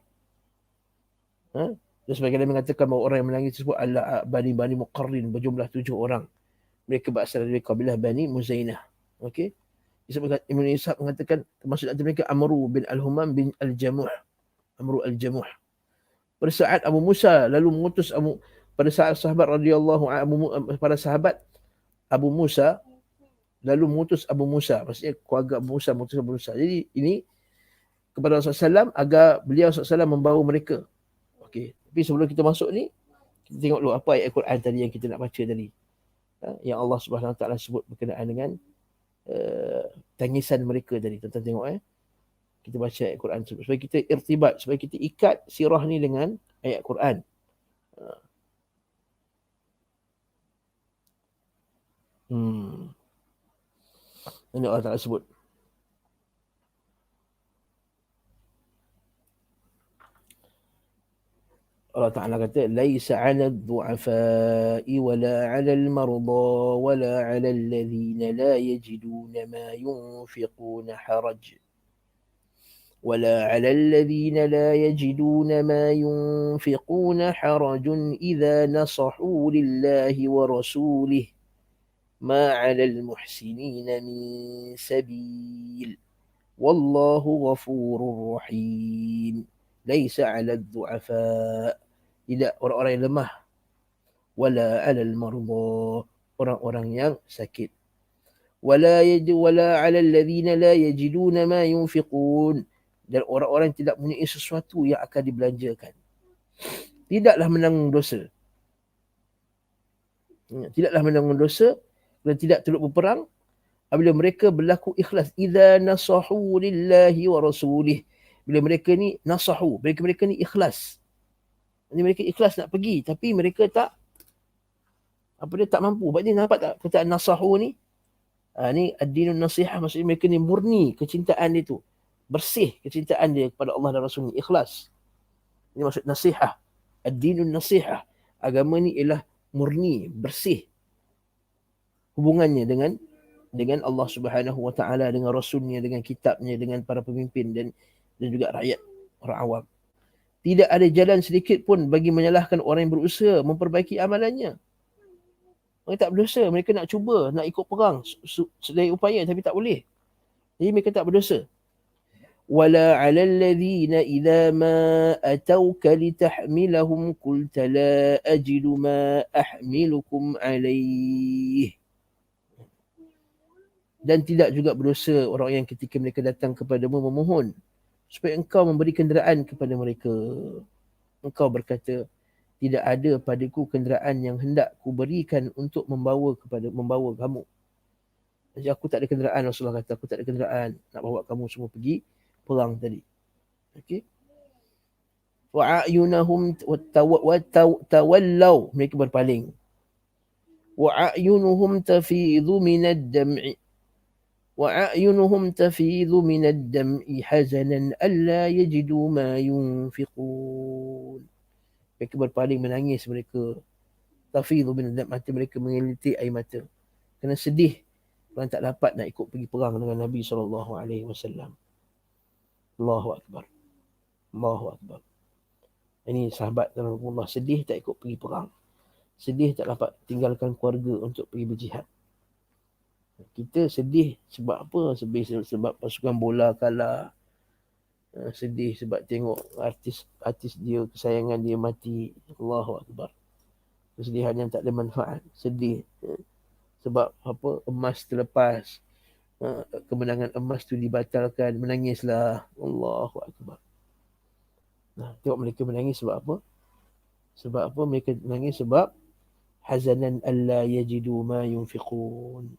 Dan sebagian mengatakan bahawa orang yang menangis tersebut adalah Bani Muqarrin berjumlah 7 orang. Mereka berasal dari kabilah Bani Muzainah. Okey. Ibn Ishaq mengatakan termasuk antara mereka Amru bin Al-Humam bin Al-Jamuh. Amru Al-Jamuh. Pada saat Abu Musa lalu mengutus pada saat sahabat radhiyallahu para sahabat Abu Musa lalu mengutus Abu Musa, maksudnya keluarga Abu Musa mengutus Abu Musa. Jadi ini kepada Rasulullah SAW agar beliau SAW membawa mereka. Okey. Tapi sebelum kita masuk ni, kita tengok dulu apa ayat Quran tadi yang kita nak baca tadi. Yang Allah Subhanahu Wa Taala sebut berkenaan dengan tangisan mereka tadi. Tuan-tuan tengok kita baca ayat Quran supaya kita irtibat, supaya kita ikat sirah ni dengan ayat Quran. Ini Allah Ta'ala sebut. Allah Ta'ala kata laisa 'alal du'afa'i wala 'alal marda wala 'alal ladzina la yajiduna ma yunfiquna haraj ولا على الذين لا يجدون ما ينفقون حرج إذا نصحوا لله ورسوله ما على المحسنين من سبيل والله غفور رحيم ليس على الضعفاء tidak orang-orang yang lemah wala 'alal marda orang-orang yang sakit wala 'alal ladzina la yajiduna ma yunfiqun dan orang-orang yang tidak mempunyai sesuatu yang akan dibelanjakan. Tidaklah menanggung dosa. Tidaklah menanggung dosa dan tidak turut berperang apabila mereka berlaku ikhlas. Idza nasahu lillahi wa rasulih. Bila mereka ni nasahu, mereka ni ikhlas. Ini mereka ikhlas nak pergi tapi mereka tak tak mampu. Sebab ni nampak tak perkataan nasahu ni? Ni ad-dinun nasihah, maksudnya mereka ni murni kecintaan dia tu. Bersih kecintaan dia kepada Allah dan Rasul ni, ikhlas. Ini maksud nasihat. Ad-dinun nasihah. Agama ni ialah murni, bersih. Hubungannya dengan Allah Subhanahu Wa Taala, dengan Rasulnya, dengan kitabnya, dengan para pemimpin dan juga rakyat, orang awam. Tidak ada jalan sedikit pun bagi menyalahkan orang yang berusaha memperbaiki amalannya. Mereka tak berdosa, mereka nak cuba, nak ikut perang sedaya upaya tapi tak boleh. Jadi mereka tak berdosa. ولا على الذين إذا ما أتوك لتحملهم قلت لا أجد ما أحملكم عليه. Dan tidak juga berdosa orang yang ketika mereka datang kepadamu memohon supaya engkau memberi kenderaan kepada mereka. Engkau berkata, tidak ada padaku kenderaan yang hendak ku berikan untuk membawa kamu. Jadi aku tak ada kenderaan, Rasulullah kata, aku tak ada kenderaan nak bawa kamu semua pergi perang tadi. Okey. Wa ayunahum tawallaw, mereka berpaling. Wa ayunuhum tafidhu minad dam'i. Wa ayunuhum tafidhu minad dam'i hazanan alla yajidu ma yunfiqun. Mereka berpaling menangis mereka. Tafidhu minad dam'i, mata mereka menggelitik air mata. Kerana sedih kerana tak dapat nak ikut pergi perang dengan Nabi SAW. Allahu Akbar. Allahu Akbar. Ini sahabat Rasulullah sedih tak ikut pergi perang. Sedih tak dapat tinggalkan keluarga untuk pergi berjihad. Kita sedih sebab apa? Sedih sebab pasukan bola kalah. Sedih sebab tengok artis dia, kesayangan dia mati. Allahu Akbar. Kesedihan yang tak ada manfaat. Sedih sebab emas terlepas. Kemenangan emas tu dibatalkan, menangislah. Allahu Akbar. Tengok mereka menangis sebab apa? Sebab apa mereka menangis? Sebab hazanan alla yajidu ma yunfiqun.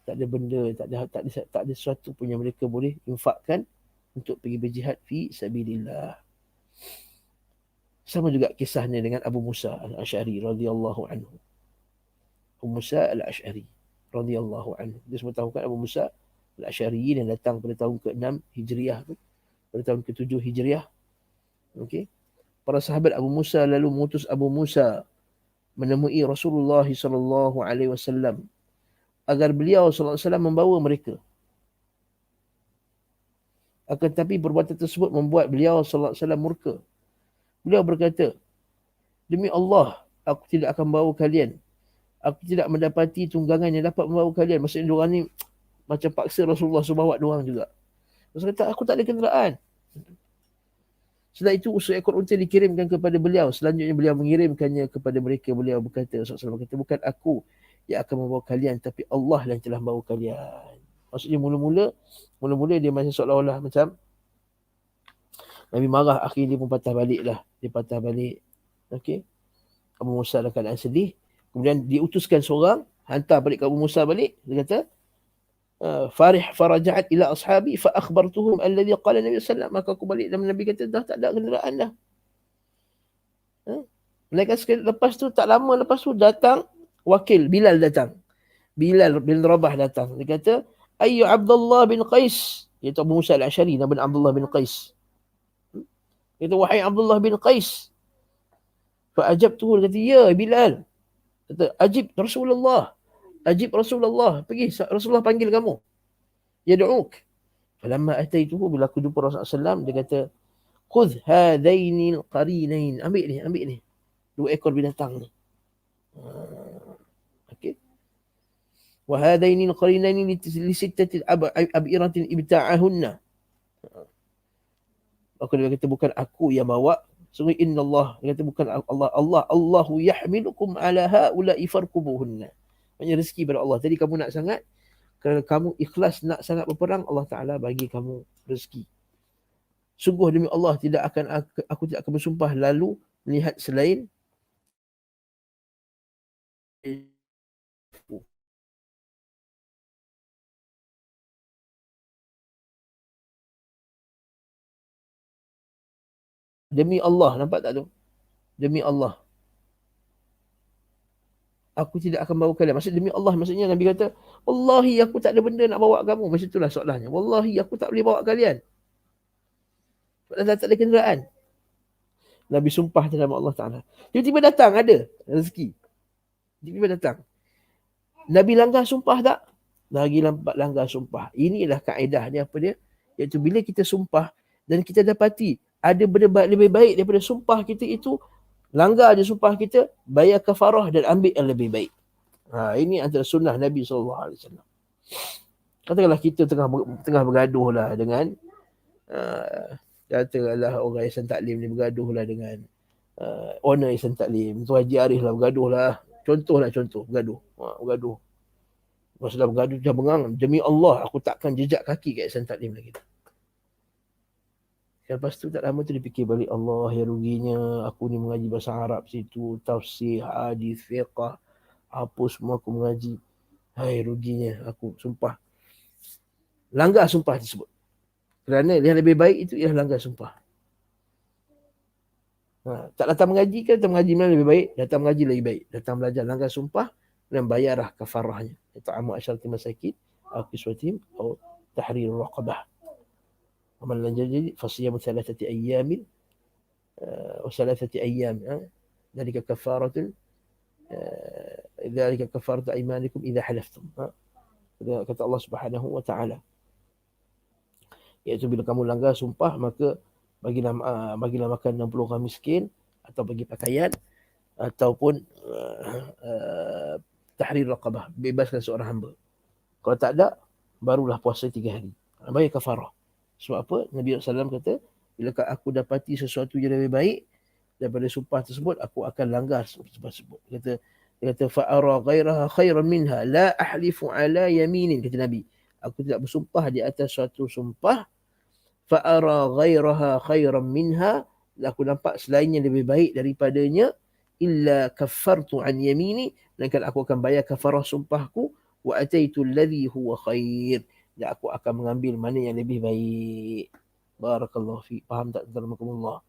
Tak ada benda, tak ada sesuatu pun yang mereka boleh infakkan untuk pergi berjihad fi sabilillah. Sama juga kisahnya dengan Abu Musa al-Ash'ari radhiyallahu anhu. Abu Musa al-Ash'ari radhiyallahu anhu. Dia semua tahu kan Abu Musa al-Ash'ari yang datang pada tahun ke-6 Hijriah tu, pada tahun ke-7 Hijriah. Okey. Para sahabat Abu Musa lalu mengutus Abu Musa menemui Rasulullah sallallahu alaihi wasallam agar beliau sallallahu alaihi wasallam membawa mereka. Akan tetapi perbuatan tersebut membuat beliau sallallahu alaihi wasallam murka. Beliau berkata, "Demi Allah, aku tidak akan bawa kalian. Aku tidak mendapati tunggangan yang dapat membawa kalian." Maksudnya diorang ni macam paksa Rasulullah suruh bawa diorang juga. Rasul kata, "Aku tak ada kenderaan." Setelah itu seekor unta dikirimkan kepada beliau. Selanjutnya beliau mengirimkannya kepada mereka. Beliau berkata, Rasulullah berkata, "Bukan aku yang akan membawa kalian, tapi Allah yang telah membawa kalian." Maksudnya mula-mula dia macam seolah-olah macam Nabi marah, akhirnya dia pun patah balik lah. Dia patah balik. Okey. Abu Musa dalam keadaan sedih. Kemudian diutuskan seorang, hantar balik ke Abu Musa balik. Dia kata, "Farih faraja'at ila ashabi fa akhbartuhum alladhi qala Nabi sallallahu alaihi wasallam." Maka aku balik dan Nabi kata, dah tak ada kenderaan dah. Mereka sekali lepas tu, tak lama lepas tu datang wakil, Bilal datang. Bilal bin Rabah datang. Dia kata, "Ayyu Abdullah bin Qais." Iaitu Abu Musa al-Ash'ari, nama Abdullah bin Qais. Dia kata, "Wahai Abdullah bin Qais." Fa'ajabtuhu, dia kata, "Ya Bilal." Kata, "Ajib Rasulullah. Ajib Rasulullah. Pergi, Rasulullah panggil kamu. Yad'uk." Falamma ataituhu, bila aku jumpa Rasulullah SAW, dia kata, "Khudh hadaini al-qarinain." Ambil ni. 2 ekor binatang ni. Okey. Wa hadaini al-qarinain li sittati ab'iratin ibta'ahunna. Maka dia kata, "Bukan aku yang bawa. Sungguh inna Allah." Dia kata, "Bukan Allah. Allahu yahmilukum ala ha'ula'i farkubuhunna." Maksudnya rezeki pada Allah. Tadi kamu nak sangat, kerana kamu ikhlas nak sangat berperang, Allah Ta'ala bagi kamu rezeki. Sungguh demi Allah, aku tidak akan bersumpah lalu melihat selain demi Allah. Nampak tak tu? Demi Allah, aku tidak akan bawa kalian. Maksud demi Allah, maksudnya Nabi kata, "Wallahi aku tak ada benda nak bawa kamu." Macam itulah soalannya. Wallahi aku tak boleh bawa kalian. Sebab tak ada kenderaan. Nabi sumpah dalam Allah Ta'ala. Tiba-tiba datang ada rezeki. Tiba-tiba datang. Nabi langgar sumpah tak? Lagi langgar sumpah. Inilah kaedah dia, apa dia? Iaitu bila kita sumpah dan kita dapati ada benda lebih baik daripada sumpah kita itu, langgar je sumpah kita, bayar kafarah dan ambil yang lebih baik. Ini antara sunnah Nabi SAW. Katakanlah kita tengah bergaduh lah dengan katakanlah orang Ihsan Taklim ni bergaduh lah dengan owner Ihsan Taklim. Tu Haji Arif lah bergaduh lah. Contoh bergaduh. Bergaduh. Masalah bergaduh dah bengang. Demi Allah, aku takkan jejak kaki kat Ihsan Taklim lagi. Lepas tu tak lama tu dia fikir balik, Allah ya ruginya, aku ni mengaji bahasa Arab situ, tafsir, hadis, fiqh, apa semua aku mengaji. Hai ruginya aku, sumpah. Langgar sumpah tersebut. Kerana yang lebih baik itu ialah langgar sumpah. Tak datang mengaji kan, datang mengaji mana lebih baik? Datang mengaji lebih baik. Datang belajar, langgar sumpah dan bayarlah kafarahnya. It'amu asyarati masakin, au kiswatim, au tahrir raqabah. ومن لم يجد فصيام 3 أيام و3 أيام ذلك كفارة أيمانكم إذا حلفتم. Kata Allah Subhanahu wa taala, iaitu bila kamu langgar sumpah, maka bagilah makan 60 orang miskin, atau bagi pakaian, ataupun tahrir raqabah, bebaskan seorang hamba. Kalau tak ada, barulah puasa 3 hari. Bagi kafarah. Sebab apa? Nabi SAW kata, bila aku dapati sesuatu yang lebih baik daripada sumpah tersebut, aku akan langgar sumpah tersebut. Dia kata fa'ara ghairaha khairan minha la ahlifu ala yaminin. Kata Nabi, aku tidak bersumpah di atas suatu sumpah. Fa'ara ghairaha khairan minha, aku nampak selainnya lebih baik daripadanya. illa kaffartu an yamini, melainkan aku akan bayar kafarah sumpahku, wa ataitu alladhi huwa khair, dan aku akan mengambil mana yang lebih baik. Barakallahu fi. Faham tak tuan-tuan?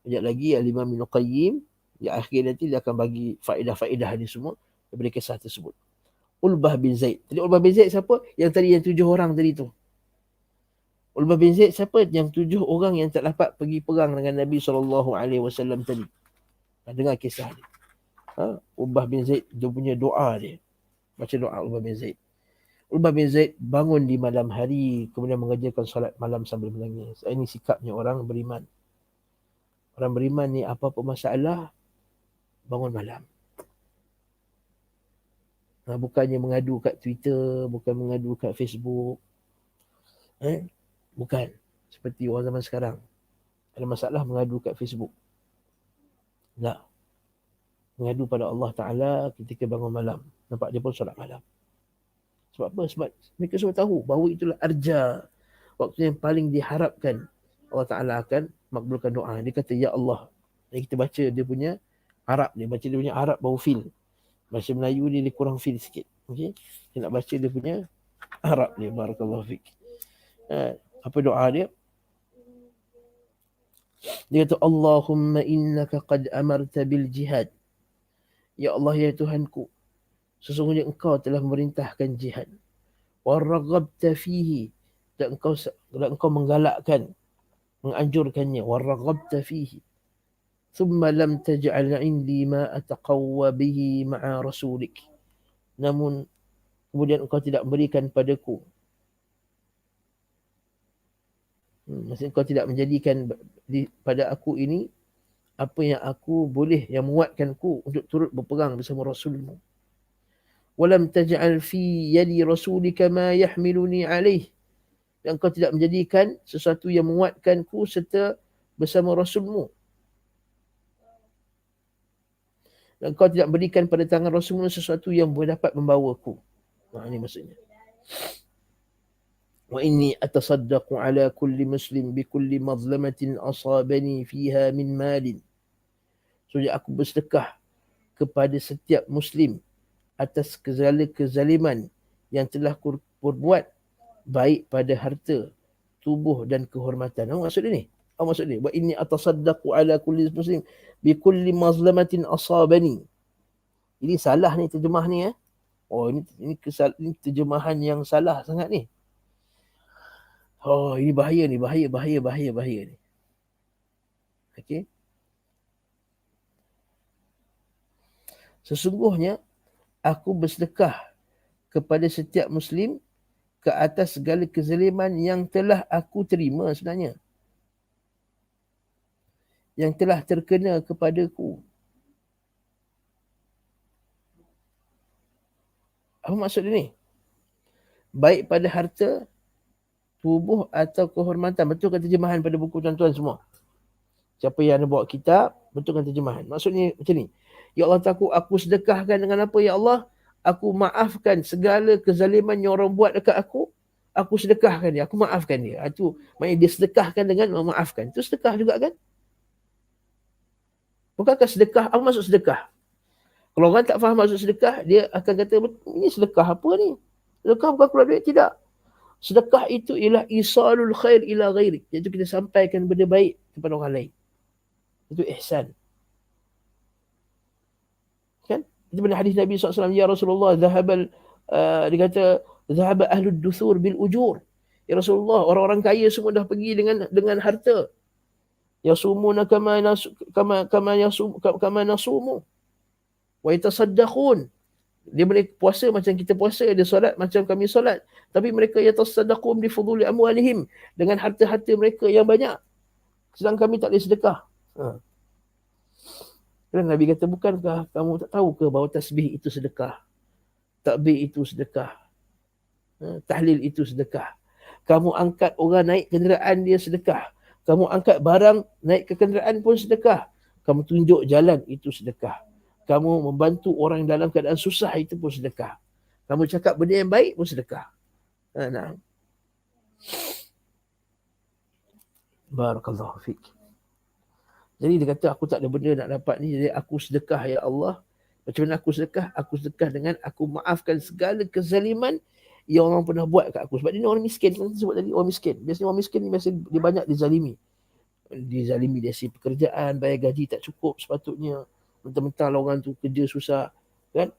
Sekejap lagi Al-Imam Ibn Qayyim di akhir nanti dia akan bagi faedah-faedah ni semua daripada kisah tersebut. Ulbah bin Zaid. Tadi Ulbah bin Zaid siapa? Yang tadi yang 7 orang tadi tu. Ulbah bin Zaid siapa? Yang 7 orang yang tak dapat pergi perang dengan Nabi SAW tadi. Dengar kisah dia. Ulbah bin Zaid, dia punya doa dia. Baca doa Ulbah bin Zaid. Ulbah bin Zaid bangun di malam hari, kemudian mengerjakan solat malam sambil menangis. Ini sikapnya orang beriman. Orang beriman ni apa-apa masalah, bangun malam. Bukannya mengadu kat Twitter, bukan mengadu kat Facebook. Bukan. Seperti orang zaman sekarang. Ada masalah mengadu kat Facebook. Tak. Mengadu pada Allah Ta'ala ketika bangun malam. Nampak dia pun solat malam. Sebab apa? Sebab mereka semua tahu bahawa itulah arja. Waktu yang paling diharapkan Allah Ta'ala akan makbulkan doa. Dia kata, Ya Allah. Dan kita baca dia punya Arab ni. Baca dia punya Arab baru feel. Bahasa Melayu dia kurang feel sikit. Okay? Dia nak baca dia punya Arab ni. Barakallahu fiqh. Apa doa dia? Dia kata, Allahumma innaka qad amarta bil jihad. Ya Allah, ya Tuhanku, sesungguhnya engkau telah memerintahkan jihad. Wa raghabta fihi, dan engkau menggalakkan, menganjurkannya. Wa raghabta fihi. Thumma lam taj'al 'indi ma ataqawwa bihi ma'a rasulik. Namun kemudian engkau tidak berikan padaku, maksudnya engkau tidak menjadikan pada aku ini apa yang aku boleh, yang menguatkanku untuk turut berperang bersama Rasulmu. Walam taj'al fi yadi rasulika ma yahmiluni alaih, dan engkau tidak menjadikan sesuatu yang menguatkanku serta bersama Rasulmu. Dan engkau tidak berikan pada tangan Rasulmu sesuatu yang boleh dapat membawaku. Ini maksudnya. Wa inni atasaddaqu ala kulli muslim bi kulli mazlamatin asabani fiha min malin. So, aku bersedekah kepada setiap muslim atas segala kezaliman yang telah ku perbuat, baik pada harta, tubuh dan kehormatan. Apa maksud dia ni? Apa maksud dia? Wa inni atasaddaqu ala kulli muslim bi kulli mazlamatin asabani. Ini salah ni terjemah ni. Ini terjemahan yang salah sangat ni. Ini bahaya ni, bahaya ni. Okey. Sesungguhnya aku bersedekah kepada setiap muslim ke atas segala kezaliman yang telah aku terima sebenarnya, yang telah terkena kepadaku. Apa maksud dia ni? Baik pada harta, tubuh atau kehormatan. Betulkan terjemahan pada buku tuan-tuan semua. Siapa yang ada bawa kitab, betulkan terjemahan. Maksudnya macam ni. Ya Allah, aku sedekahkan dengan apa? Ya Allah, aku maafkan segala kezaliman yang orang buat dekat aku. Aku sedekahkan dia. Aku maafkan dia. Itu maknanya dia sedekahkan dengan memaafkan. Itu sedekah juga kan? Bukankah sedekah? Apa maksud sedekah? Kalau orang tak faham maksud sedekah, dia akan kata, ini sedekah apa ni? Sedekah bukan keluar duit. Tidak. Sedekah itu ialah isalul khair ila ghairi. Iaitu kita sampaikan benda baik kepada orang lain. Itu ihsan. Kan? Itu benar hadis Nabi SAW. Ya Rasulullah, dia kata, zahaba ahlud duthur bil ujur. Ya Rasulullah, orang-orang kaya semua dah pergi dengan harta. Yasumuna kama nasumu. Wa yatasaddaqun. Dia mereka puasa macam kita puasa, dia solat macam kami solat. Tapi mereka yatasaddaqun bi fuduli amwalihim, dengan harta-harta mereka yang banyak. Sedang kami tak boleh sedekah. Dan Nabi kata, bukankah kamu tak tahu ke bahawa tasbih itu sedekah? Takbir itu sedekah. Tahlil itu sedekah. Kamu angkat orang naik kenderaan, dia sedekah. Kamu angkat barang naik ke kenderaan pun sedekah. Kamu tunjuk jalan, itu sedekah. Kamu membantu orang dalam keadaan susah, itu pun sedekah. Kamu cakap benda yang baik pun sedekah. Nah. Barakallahu fiqh. Jadi dia kata aku tak ada benda nak dapat ni, jadi aku sedekah ya Allah. Macam mana aku sedekah? Aku sedekah dengan aku maafkan segala kezaliman yang orang pernah buat kat aku. Sebab dia ni orang miskin, kan sebut tadi orang miskin. Biasanya orang miskin ni biasa dia banyak dizalimi. Dizalimi dari segi pekerjaan, bayar gaji tak cukup sepatutnya. Mentang-mentang orang tu kerja susah, kan?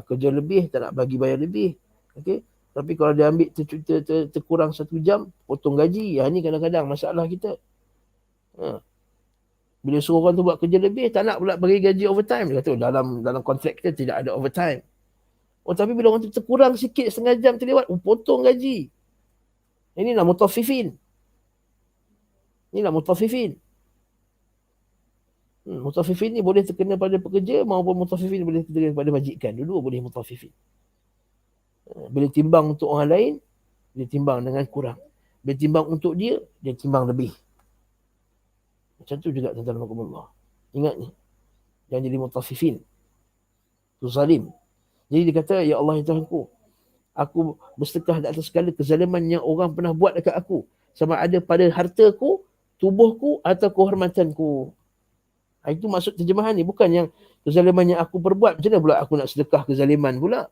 Kerja lebih tak nak bagi bayar lebih. Okey. Tapi kalau dia ambil terkurang 1 jam, potong gaji. Ni kadang-kadang masalah kita. Ha. Bila suruh orang tu buat kerja lebih, tak nak pula bagi gaji overtime. Dia kata dalam kontrak kita tidak ada overtime. Tapi bila orang tu terkurang sikit, setengah jam terlewat, potong gaji. Inilah mutafifin. Mutafifin ni boleh terkena pada pekerja maupun mutafifin boleh terkena pada majikan. Dua-dua boleh mutafifin. Bila timbang untuk orang lain, dia timbang dengan kurang. Bila timbang untuk dia, dia timbang lebih. Macam tu juga tuan-tuan Allah. Ingat ni. Jangan jadi mutafifin. Tu zalim. Jadi dia kata, ya Allah ya Tuhanku, aku bersedekah di atas segala kezaliman yang orang pernah buat dekat aku. Sama ada pada hartaku, tubuhku atau kehormatanku. Itu maksud terjemahan ni. Bukan yang kezaliman yang aku perbuat. Macam mana pula aku nak sedekah kezaliman pula?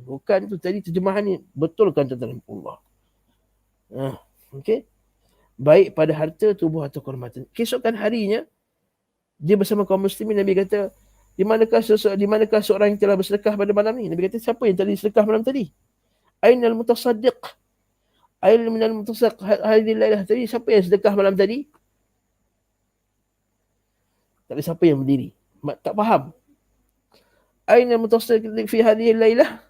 Bukan tu tadi terjemahan ni. Betulkan tuan-tuan Allah. Okey. Baik pada harta, tubuh atau kehormatan. Keesokan harinya, dia bersama kaum muslimin, Nabi kata, di manakah seorang yang telah bersedekah pada malam ni? Nabi kata, siapa yang telah sedekah malam tadi? Ainal mutasaddiq? Ail minal mutasaddiq hadhihi lailah tadi? Siapa yang sedekah malam tadi? Tak ada siapa yang berdiri. Tak faham. Ainal mutasaddiq fi hadhihi lailah?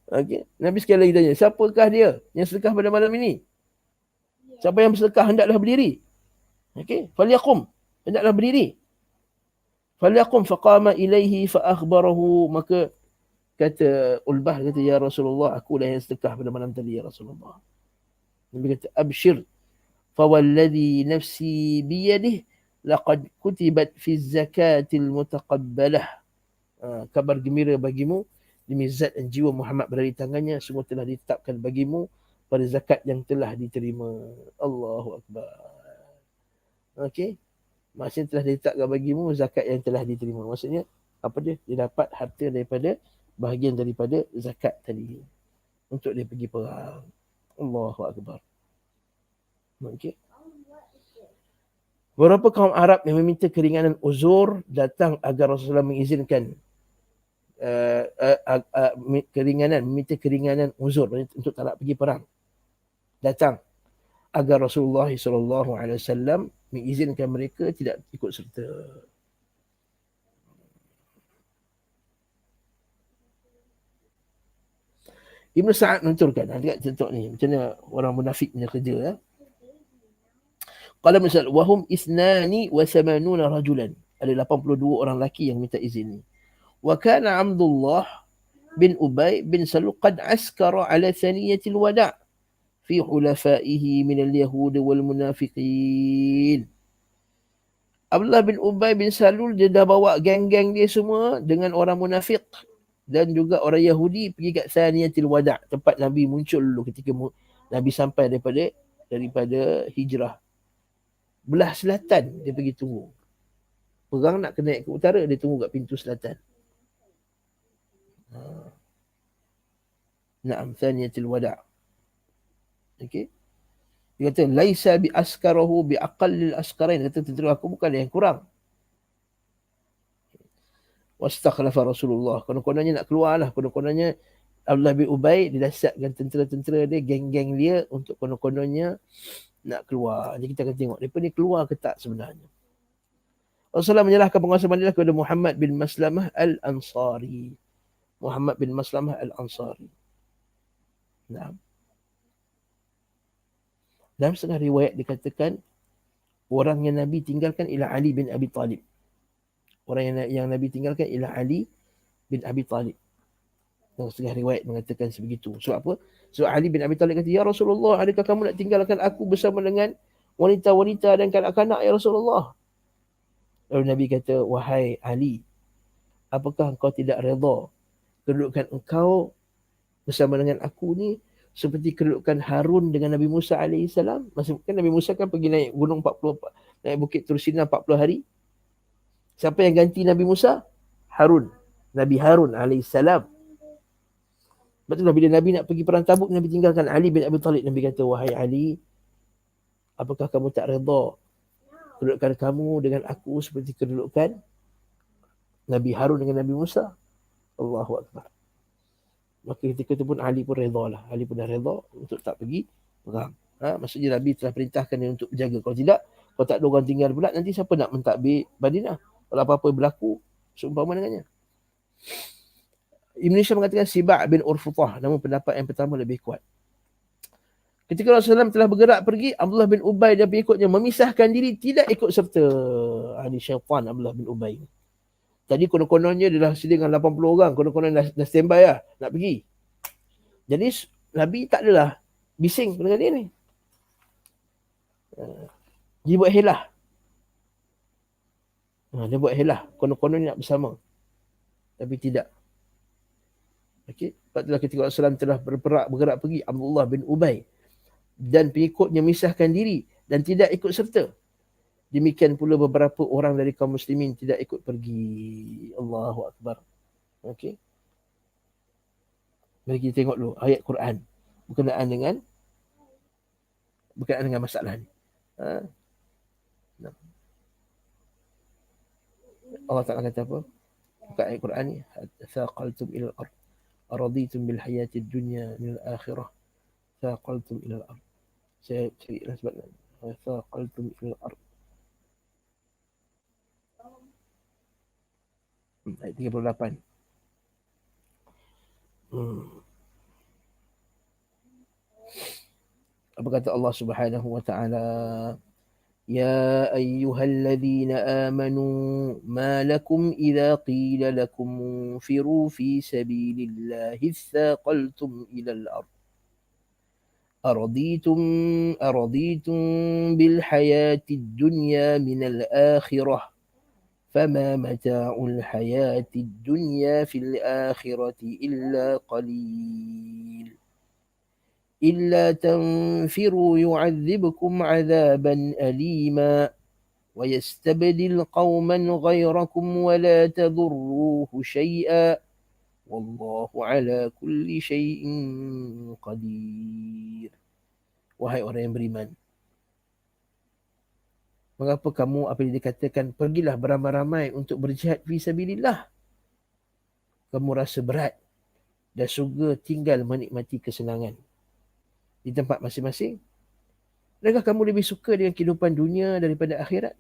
Okey. Nabi sekali lagi tanya, siapakah dia yang sedekah pada malam ini? Siapa yang bersedekah hendaklah berdiri. Okey, falyaqum, hendaklah berdiri. Falyaqum faqama ilaihi fa akhbarahu, maka kata Ulbah, kata ya Rasulullah, aku dah yang sedekah pada malam tadi ya Rasulullah. Nabi kata abshir fa walladhi nafsi bi yadihi laqad kutibat fi zakatil mutaqabbalah. Kabar gembira bagimu, demi zat dan jiwa Muhammad berada di tangannya, semua telah ditetapkan bagimu pada zakat yang telah diterima. Allahu Akbar. Okey. Maksudnya telah ditetapkan bagimu zakat yang telah diterima. Maksudnya apa dia? Dia dapat harta daripada bahagian daripada zakat tadi untuk dia pergi perang. Allahu Akbar. Okey. Beberapa kaum Arab yang meminta keringanan uzur datang agar Rasulullah mengizinkan meminta keringanan uzur untuk tak nak pergi perang. Datang agar Rasulullah SAW mengizinkan mereka tidak ikut serta. Ibn Sa'ad menunturkan, lihat contoh ni, macam mana orang munafik punya kerja. Qala misal, wahum isnani wa samanuna rajulan. Ada 82 orang lelaki yang minta izin ni. Wa kana Abdullah bin Ubay bin Salul qad askara ala thaniyatil wada' fi hulafaihi min al-yahud wal munafiqin. Abdullah bin Ubay bin Salul dia dah bawa geng-geng dia semua dengan orang munafik dan juga orang Yahudi pergi kat thaniyatil wada', tempat Nabi muncul dulu ketika Nabi sampai daripada hijrah. Belah selatan dia pergi tunggu. Perang nak kena ke utara, dia tunggu kat pintu selatan. Naam, thaniyatil wada'. Okey. Dia kata laisa bi askarahu bi aqallil askarain. Dia kata tentu aku bukan yang kurang. Wastakhlafa Rasulullah. Konon-kononnya nak keluar lah. Konon-kononnya Abdullah bin Ubay dia dah siapkan tentera-tentera dia, geng-geng dia untuk konon-kononnya nak keluar. Jadi kita akan tengok mereka ni keluar ke tak sebenarnya. Rasulullah menyerahkan penguasa Madinah kepada Muhammad bin Maslamah al-Ansari. Muhammad bin Maslamah al-Ansari. Nah. Dalam setengah riwayat dikatakan orang yang Nabi tinggalkan ialah Ali bin Abi Talib. Orang yang Nabi tinggalkan ialah Ali bin Abi Talib. Dalam setengah riwayat mengatakan sebegitu. Sebab apa? Sebab Ali bin Abi Talib kata, ya Rasulullah, adakah kamu nak tinggalkan aku bersama dengan wanita-wanita dan kanak-kanak ya Rasulullah? Lalu Nabi kata, wahai Ali, apakah engkau tidak redha kedudukan engkau bersama dengan aku ni seperti kedudukan Harun dengan Nabi Musa AS. Kan Nabi Musa kan pergi naik gunung 40, naik bukit Tursina 40 hari. Siapa yang ganti Nabi Musa? Harun. Nabi Harun AS. Sebab itulah bila Nabi nak pergi perang Tabuk, Nabi tinggalkan Ali bin Abi Talib. Nabi kata, wahai Ali, apakah kamu tak redha kedudukan kamu dengan aku seperti kedudukan Nabi Harun dengan Nabi Musa? Allahu Akbar. Maka ketika itu pun Ali pun redha lah. Ali pun dah redha untuk tak pergi perang. Maksudnya Nabi telah perintahkan dia untuk berjaga. Kalau tidak, kalau tak ada orang tinggal pula, nanti siapa nak mentadbir Madinah? Kalau apa-apa berlaku, seumpama dengannya. Ibn Hisham mengatakan Siba' bin Urfutah, namun pendapat yang pertama lebih kuat. Ketika Rasulullah SAW telah bergerak pergi, Abdullah bin Ubay dan pengikutnya memisahkan diri, tidak ikut serta. Ini syaitan Abdullah bin Ubay. Tadi konon-kononnya dia dah sedia dengan 80 orang. Konon-konon dah standby lah nak pergi. Jadi Nabi tak adalah bising dengan dia ni. Dia buat helah. Dia buat helah. Konon-konon nak bersama. Tapi tidak. Okey. Sebab itulah ketika Rasulullah telah bergerak pergi, Abdullah bin Ubay dan pengikutnya memisahkan diri dan tidak ikut serta. Demikian pula beberapa orang dari kaum muslimin tidak ikut pergi. Allahu Akbar. Okey. Mari kita tengok dulu ayat Quran berkenaan dengan masalah ni. Allah Ta'ala kata apa? Buka ayat Quran ni. Thaqaltum ila al-ard. Araditum bil hayatid dunya min al-akhirah. Thaqaltum ila al-ard. Saya carilah sebab thaqaltum ila al-ard. Ayat 38. Apa kata Allah Subhanahu wa ta'ala? Ya ayyuhalladzina amanu ma lakum idza qila lakum unfiru fi sabilillahi thaqaltum ila al-ard. أرضيتم بالحياة الدنيا من الآخرة فما متاع الحياة الدنيا في الآخرة إلا قليل إلا تنفروا يعذبكم عذابا أليما ويستبدل قوما غيركم ولا تضروه شيئا والله على كل شيء قدير. Wahai orang yang beriman, mengapa kamu apabila dikatakan pergilah beramai-ramai untuk berjihad fi sabilillah, kamu rasa berat dan syurga tinggal menikmati kesenangan di tempat masing-masing? Adakah kamu lebih suka dengan kehidupan dunia daripada akhirat?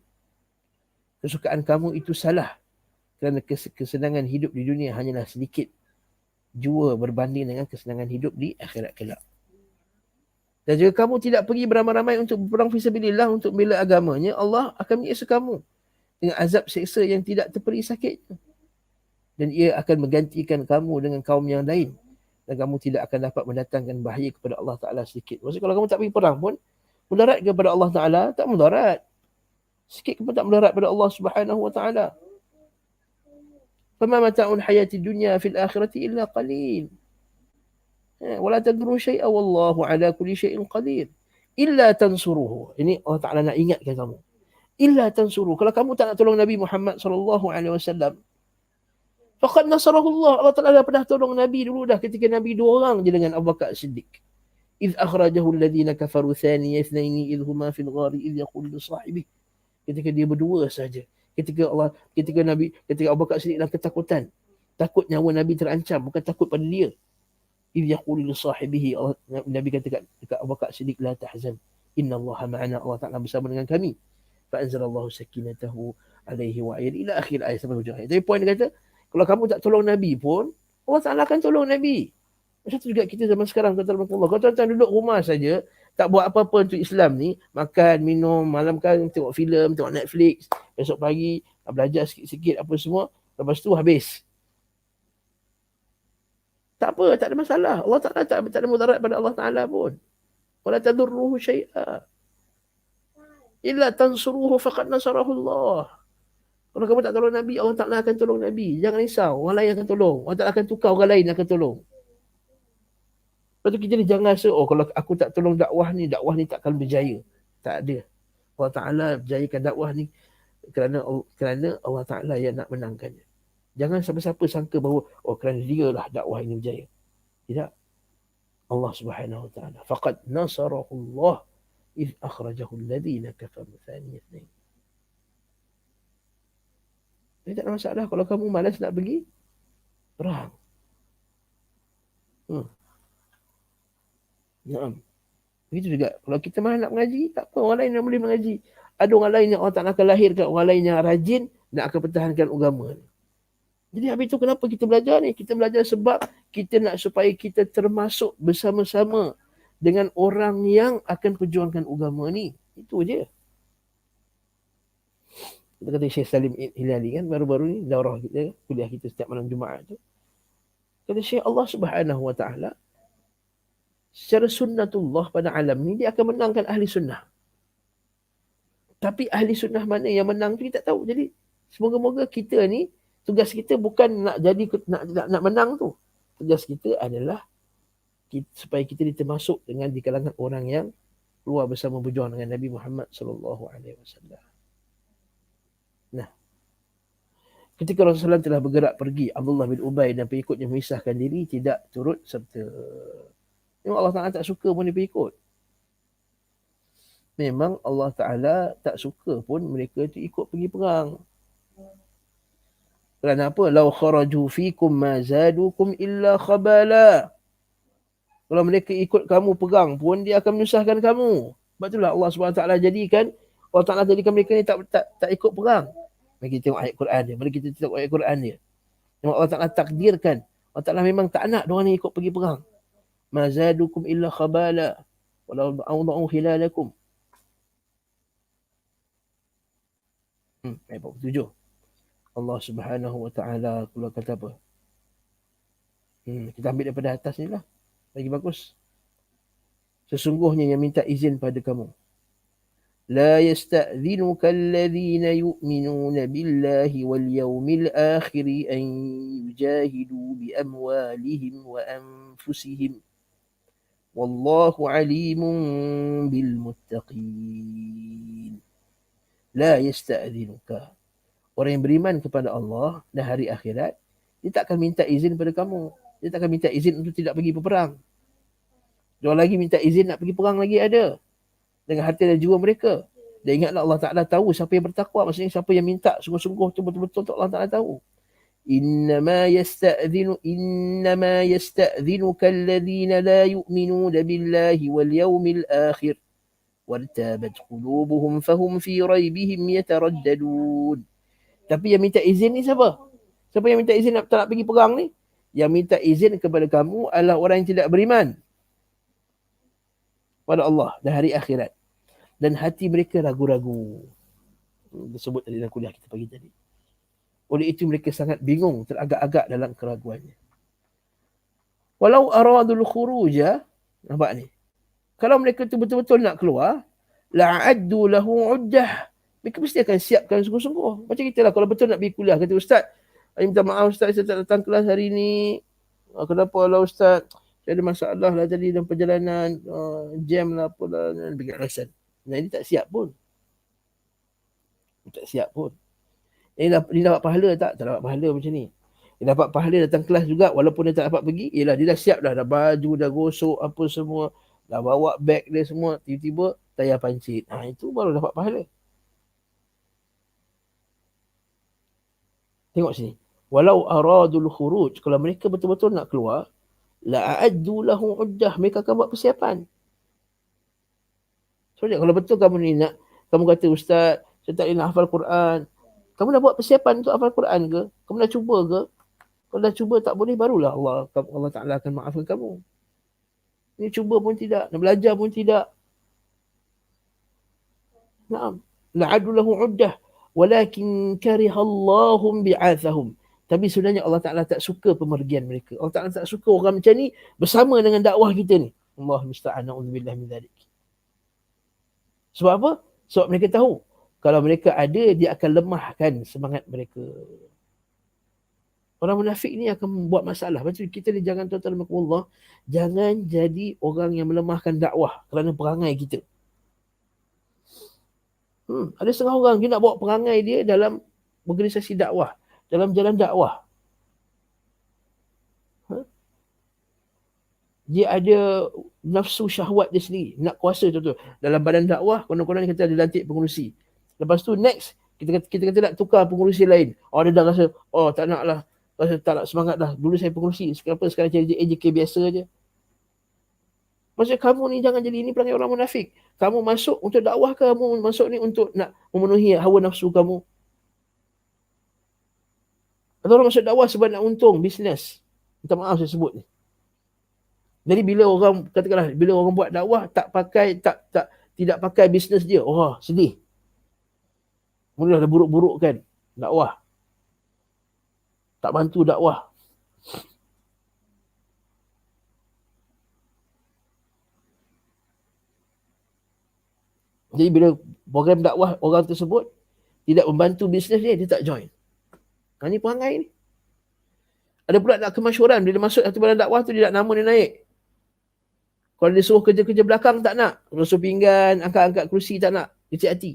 Kesukaan kamu itu salah, kerana kesenangan hidup di dunia hanyalah sedikit jua berbanding dengan kesenangan hidup di akhirat kelak. Dan jika kamu tidak pergi beramai-ramai untuk berperang fisabilillah, untuk membela agamanya, Allah akan menyiksa kamu dengan azab seksa yang tidak terperi sakit. Dan ia akan menggantikan kamu dengan kaum yang lain. Dan kamu tidak akan dapat mendatangkan bahaya kepada Allah Ta'ala sedikit. Maksudnya kalau kamu tak pergi perang pun, mudarat kepada Allah Ta'ala, tak mudarat. Sikit pun tak mudarat pada Allah Subhanahu Wa Ta'ala. فَمَا مَتَعُ الْحَيَاةِ الدُّنْيَا فِي الْآخِرَةِ إِلَّا قَلِيلٌ وَلَا تَدْرُوا شَيْئًا وَاللَّهُ عَلَى كُلِّ شَيْءٍ قَدِيرٌ إِلَّا تَنْصُرُهُ. Ini Allah Ta'ala nak ingatkan kamu. إِلَّا تَنْصُرُهُ. Kalau kamu tak nak tolong Nabi Muhammad SAW, faqad nasarahu Allah. Allah Ta'ala dah pernah tolong Nabi dulu dah, ketika Nabi 2 orang je dengan Abu Bakar Siddiq. إِذْ أَخْرَجَهُ الَّذِينَ كَفَرُوا ثَانِيَ اثْنَيْنِ إِذْ هُمَا فِي الْغَارِ إِذْ يَقُولُ لِصَاحِبِهِ. Ketika dia berdua saja. Ketika Abu Bakar Siddiq dalam ketakutan. Takut nyawa Nabi terancam, bukan takut pada dia. إِذْ يَقُولُ لِصَاحِبِهِ. Nabi kata dekat Abu Bakar Siddiq, la tahzan, innallaha ma'ana. Allah Ta'ala bersama dengan kami. Fa'anzalallahu sakinatahu alaihi wa ayat ila akhir ayat sampai hujung ayat. Tapi poin dia kata, kalau kamu tak tolong Nabi pun, Allah Ta'ala akan tolong Nabi. Macam tu juga kita zaman sekarang, tuan-tuan Allah. Kalau tuan-tuan duduk rumah saja, tak buat apa-apa untuk Islam ni, makan, minum, malam kan tengok filem, tengok Netflix, besok pagi belajar sikit-sikit apa semua, lepas tu habis. Tak apa, tak ada masalah. Allah Ta'ala tak ada mudarat pada Allah Ta'ala pun. Wala tadurruhu syai'a. Illa tansuruhu faqad nasarahu Allah. Kalau kamu tak tolong Nabi, Allah Ta'ala akan tolong Nabi. Jangan risau, orang lain akan tolong. Allah Ta'ala akan tukar orang lain akan tolong. Lepas tu kita ni jangan rasa, kalau aku tak tolong dakwah ni takkan berjaya. Tak ada. Allah Ta'ala berjayakan dakwah ni kerana Allah Ta'ala yang nak menangkannya. Jangan siapa-siapa sangka bahawa kerana dia lah dakwah ini berjaya. Tidak. Allah Subhanahu Wa Ta'ala. Faqad nasarahu Allah iz akhrajahu alladhina kafaru thaniyatnain. Jadi tak ada masalah kalau kamu malas nak pergi perang. Begitu juga. Kalau kita malas nak mengaji, tak apa, orang lain yang boleh mengaji. Ada orang lain yang Allah Ta'ala akan lahirkan, orang lain yang rajin nak akan pertahankan agama ni. Jadi habis tu kenapa kita belajar ni? Kita belajar sebab kita nak supaya kita termasuk bersama-sama dengan orang yang akan perjuangkan agama ni. Itu je. Kita kata Syekh Salim Hilali kan, baru-baru ni daurah kita, kuliah kita setiap malam Jumaat tu. Kata Syekh, Allah Subhanahu Wa Ta'ala secara sunnatullah pada alam ni dia akan menangkan ahli sunnah. Tapi ahli sunnah mana yang menang tu kita tak tahu. Jadi semoga-moga kita ni, tugas kita bukan nak jadi nak menang tu. Tugas kita adalah supaya kita termasuk dengan di kalangan orang yang keluar bersama berjuang dengan Nabi Muhammad sallallahu alaihi wasallam. Nah, ketika Rasulullah telah bergerak pergi, Abdullah bin Ubay dan pengikutnya memisahkan diri, tidak turut serta. Memang Allah Ta'ala tak suka pun dia ikut. Memang Allah Ta'ala tak suka pun mereka tu ikut pergi perang. Kerana apa? Lau kharaju fikum ma zadukum illa khabala. Kalau mereka ikut kamu perang pun, dia akan menyusahkan kamu. Sebab itulah Allah SWT jadikan, Allah Ta'ala jadikan mereka ni tak ikut perang. Mari kita tengok ayat Quran dia. Mari kita tengok ayat Quran dia. Memang Allah Ta'ala takdirkan. Allah Ta'ala memang tak nak diorang ni ikut pergi perang. Ma zadukum illa khabala. Walau awda'u khilalakum. Ayat 47. Allah Subhanahu Wa Ta'ala keluar kata apa? Kita ambil daripada atas ni lah. Lagi bagus. Sesungguhnya yang minta izin pada kamu. La yasta'dhinuka alladhina yu'minuna billahi wal yawmil akhiri an yujahidu bi amwalihim wa anfusihim. Wallahu alimun bil muttaqin. La yasta'dhinuka. Orang yang beriman kepada Allah dan hari akhirat, dia tak akan minta izin pada kamu. Dia tak akan minta izin untuk tidak pergi berperang. Dia lagi minta izin nak pergi perang lagi ada. Dengan hati dan jiwa mereka. Dan ingatlah Allah Ta'ala tahu siapa yang bertakwa. Maksudnya siapa yang minta sungguh-sungguh tu betul-betul untuk Allah Ta'ala tahu. Innama yasta'dhinuka alladhina la yu'minuna billahi wal yawmil akhir. Wartabat qulubuhum fahum fi raibihim yataraddadun. Tapi yang minta izin ni siapa? Siapa yang minta izin tak nak pergi perang ni? Yang minta izin kepada kamu adalah orang yang tidak beriman pada Allah dan hari akhirat. Dan hati mereka ragu-ragu. Disebut tadi dalam kuliah kita pagi tadi. Oleh itu mereka sangat bingung, teragak-agak dalam keraguannya. Walau aradul khuruja, nampak ni? Kalau mereka tu betul-betul nak keluar, la'addu lahu uddah. Mereka mesti akan siapkan sungguh-sungguh. Macam kita lah, kalau betul nak pergi kuliah, kata Ustaz, saya minta maaf Ustaz, saya tak datang kelas hari ni. Kenapa lah Ustaz? Saya ada masalah lah tadi dalam perjalanan, jam lah apalah, pergi alasan. Nah, ini tak siap pun. Tak siap pun. Dia dapat pahala tak? Tak dapat pahala macam ni. Dia dapat pahala datang kelas juga, walaupun dia tak dapat pergi, yelah dia dah siap dah baju, dah gosok apa semua, dah bawa beg dia semua, tiba-tiba tayar pancit. Itu baru dapat pahala. Tengok sini. Walau aradul khuruj, kalau mereka betul-betul nak keluar, la'addu lahu uddah, mereka akan buat persiapan. So, kalau betul kamu ni nak, kamu kata Ustaz, saya tak boleh nak hafal Quran. Kamu dah buat persiapan untuk hafal Quran ke? Kamu dah cuba ke? Kalau dah cuba tak boleh, barulah Allah Ta'ala akan maafkan kamu. Ni cuba pun tidak, nak belajar pun tidak. Naam. La'addu lahu uddah. Walakin karihallahum bi'athahum. Tapi sebenarnya Allah Ta'ala tak suka pemergian mereka. Allah Ta'ala tak suka orang macam ni bersama dengan dakwah kita ni. Allah musta'an, na'udzubillah min dhalik. Sebab apa? Sebab mereka tahu kalau mereka ada, dia akan lemahkan semangat mereka. Orang munafik ni akan membuat masalah. Lepas tu kita ni jangan, tuan-tuan Allah, jangan jadi orang yang melemahkan dakwah kerana perangai kita. Ada setengah orang dia nak bawa perangai dia dalam organisasi dakwah, dalam jalan dakwah. Dia ada nafsu syahwat dia sendiri, nak kuasa tu. Dalam badan dakwah, konon-konon kita ada lantik pengurusi. Lepas tu next, kita kata nak tukar pengurusi lain. Dia dah rasa, tak nak lah. Rasa tak nak semangat dah. Dulu saya pengurusi, sekarang cari AJK biasa je. Maksud kamu ni jangan jadi ini perangai orang munafik. Kamu masuk untuk dakwah ke kamu masuk ni untuk nak memenuhi hawa nafsu kamu? Atau orang masuk dakwah sebab nak untung bisnes? Minta maaf saya sebut ni. Jadi bila orang, katakanlah, bila orang buat dakwah tidak pakai bisnes dia, sedih. Mula dah buruk-buruk kan dakwah. Tak bantu dakwah. Jadi bila program dakwah orang tersebut tidak membantu bisnes dia tak join. Ini perangai ni. Ada pula nak kemasyhuran, bila masuk satu badan dakwah tu dia nak nama dia naik. Kalau dia suruh kerja-kerja belakang tak nak. Basuh pinggan, angkat-angkat kerusi tak nak. Kecil hati.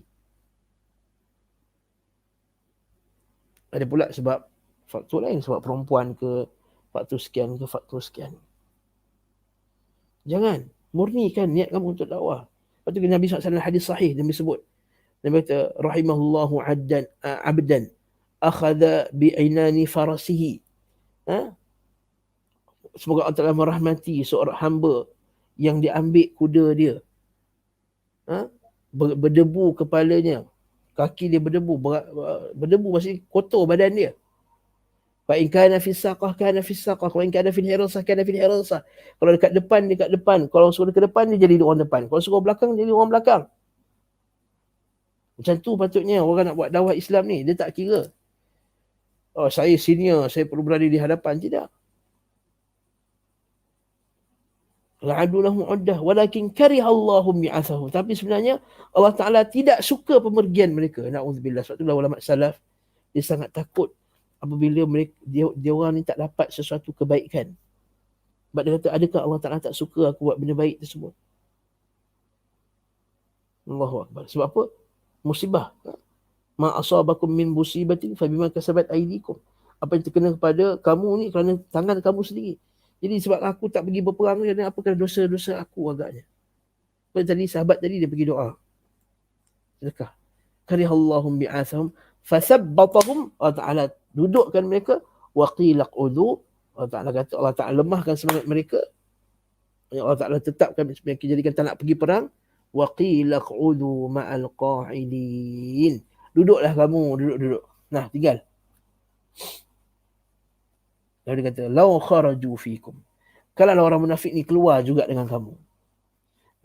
Ada pula sebab faktor lain, sebab perempuan ke, faktor sekian ke, faktor sekian. Jangan. Murnikan niat kamu untuk dakwah. Lepas tu Nabi SAW hadis sahih Nabi sebut. Nabi kata, rahimahullahu abdan akhadha bi'inani farasihi. Semoga Allah Ta'ala merahmati seorang hamba yang diambil kuda dia. Berdebu kepalanya. Kaki dia berdebu. Berdebu maksudnya kotor badan dia. Fa in kana fi saqah kana fi saqah, wa in kana fi hirasah kana fi hirasah. Kalau dekat depan. Kalau suruh ke depan dia jadi orang depan. Kalau suruh belakang jadi orang belakang. Macam tu patutnya orang nak buat dakwah Islam ni. Dia tak kira, saya senior, saya perlu berada di hadapan. Tidak. La'adu lahum uddah walakin karihallahum bi'athahum. Tapi sebenarnya Allah Ta'ala tidak suka pemergian mereka. Na'udzubillah. Sebab itulah ulama salaf dia sangat takut apabila mereka, dia orang ni tak dapat sesuatu kebaikan. Sebab dia kata, adakah Allah Ta'ala tak suka aku buat benda baik tersebut? Allahu Akbar. Sebab apa? Musibah. Ma asabakum min musibatin fabima kasabat aydikum. Apa yang terkena kepada kamu ni kerana tangan kamu sendiri. Jadi sebab aku tak pergi berperang ni, apa kerana dosa-dosa aku agaknya. Sebab tadi sahabat tadi dia pergi doa. Sedekah. Karihallahum bi'athahum fasabbatahum. Allah Ta'ala dudukkan mereka. Wa qila q'udu. Allah Ta'ala kata, Allah Ta'ala lemahkan semangat mereka. Allah Ta'ala tetapkan mereka jadikan tak nak pergi perang. Wa qila q'udu ma'al qa'idin. Duduklah kamu, duduk. Nah, tinggal. Lalu dia kata, lau kharaju fikum. Kalau orang munafik ni keluar juga dengan kamu.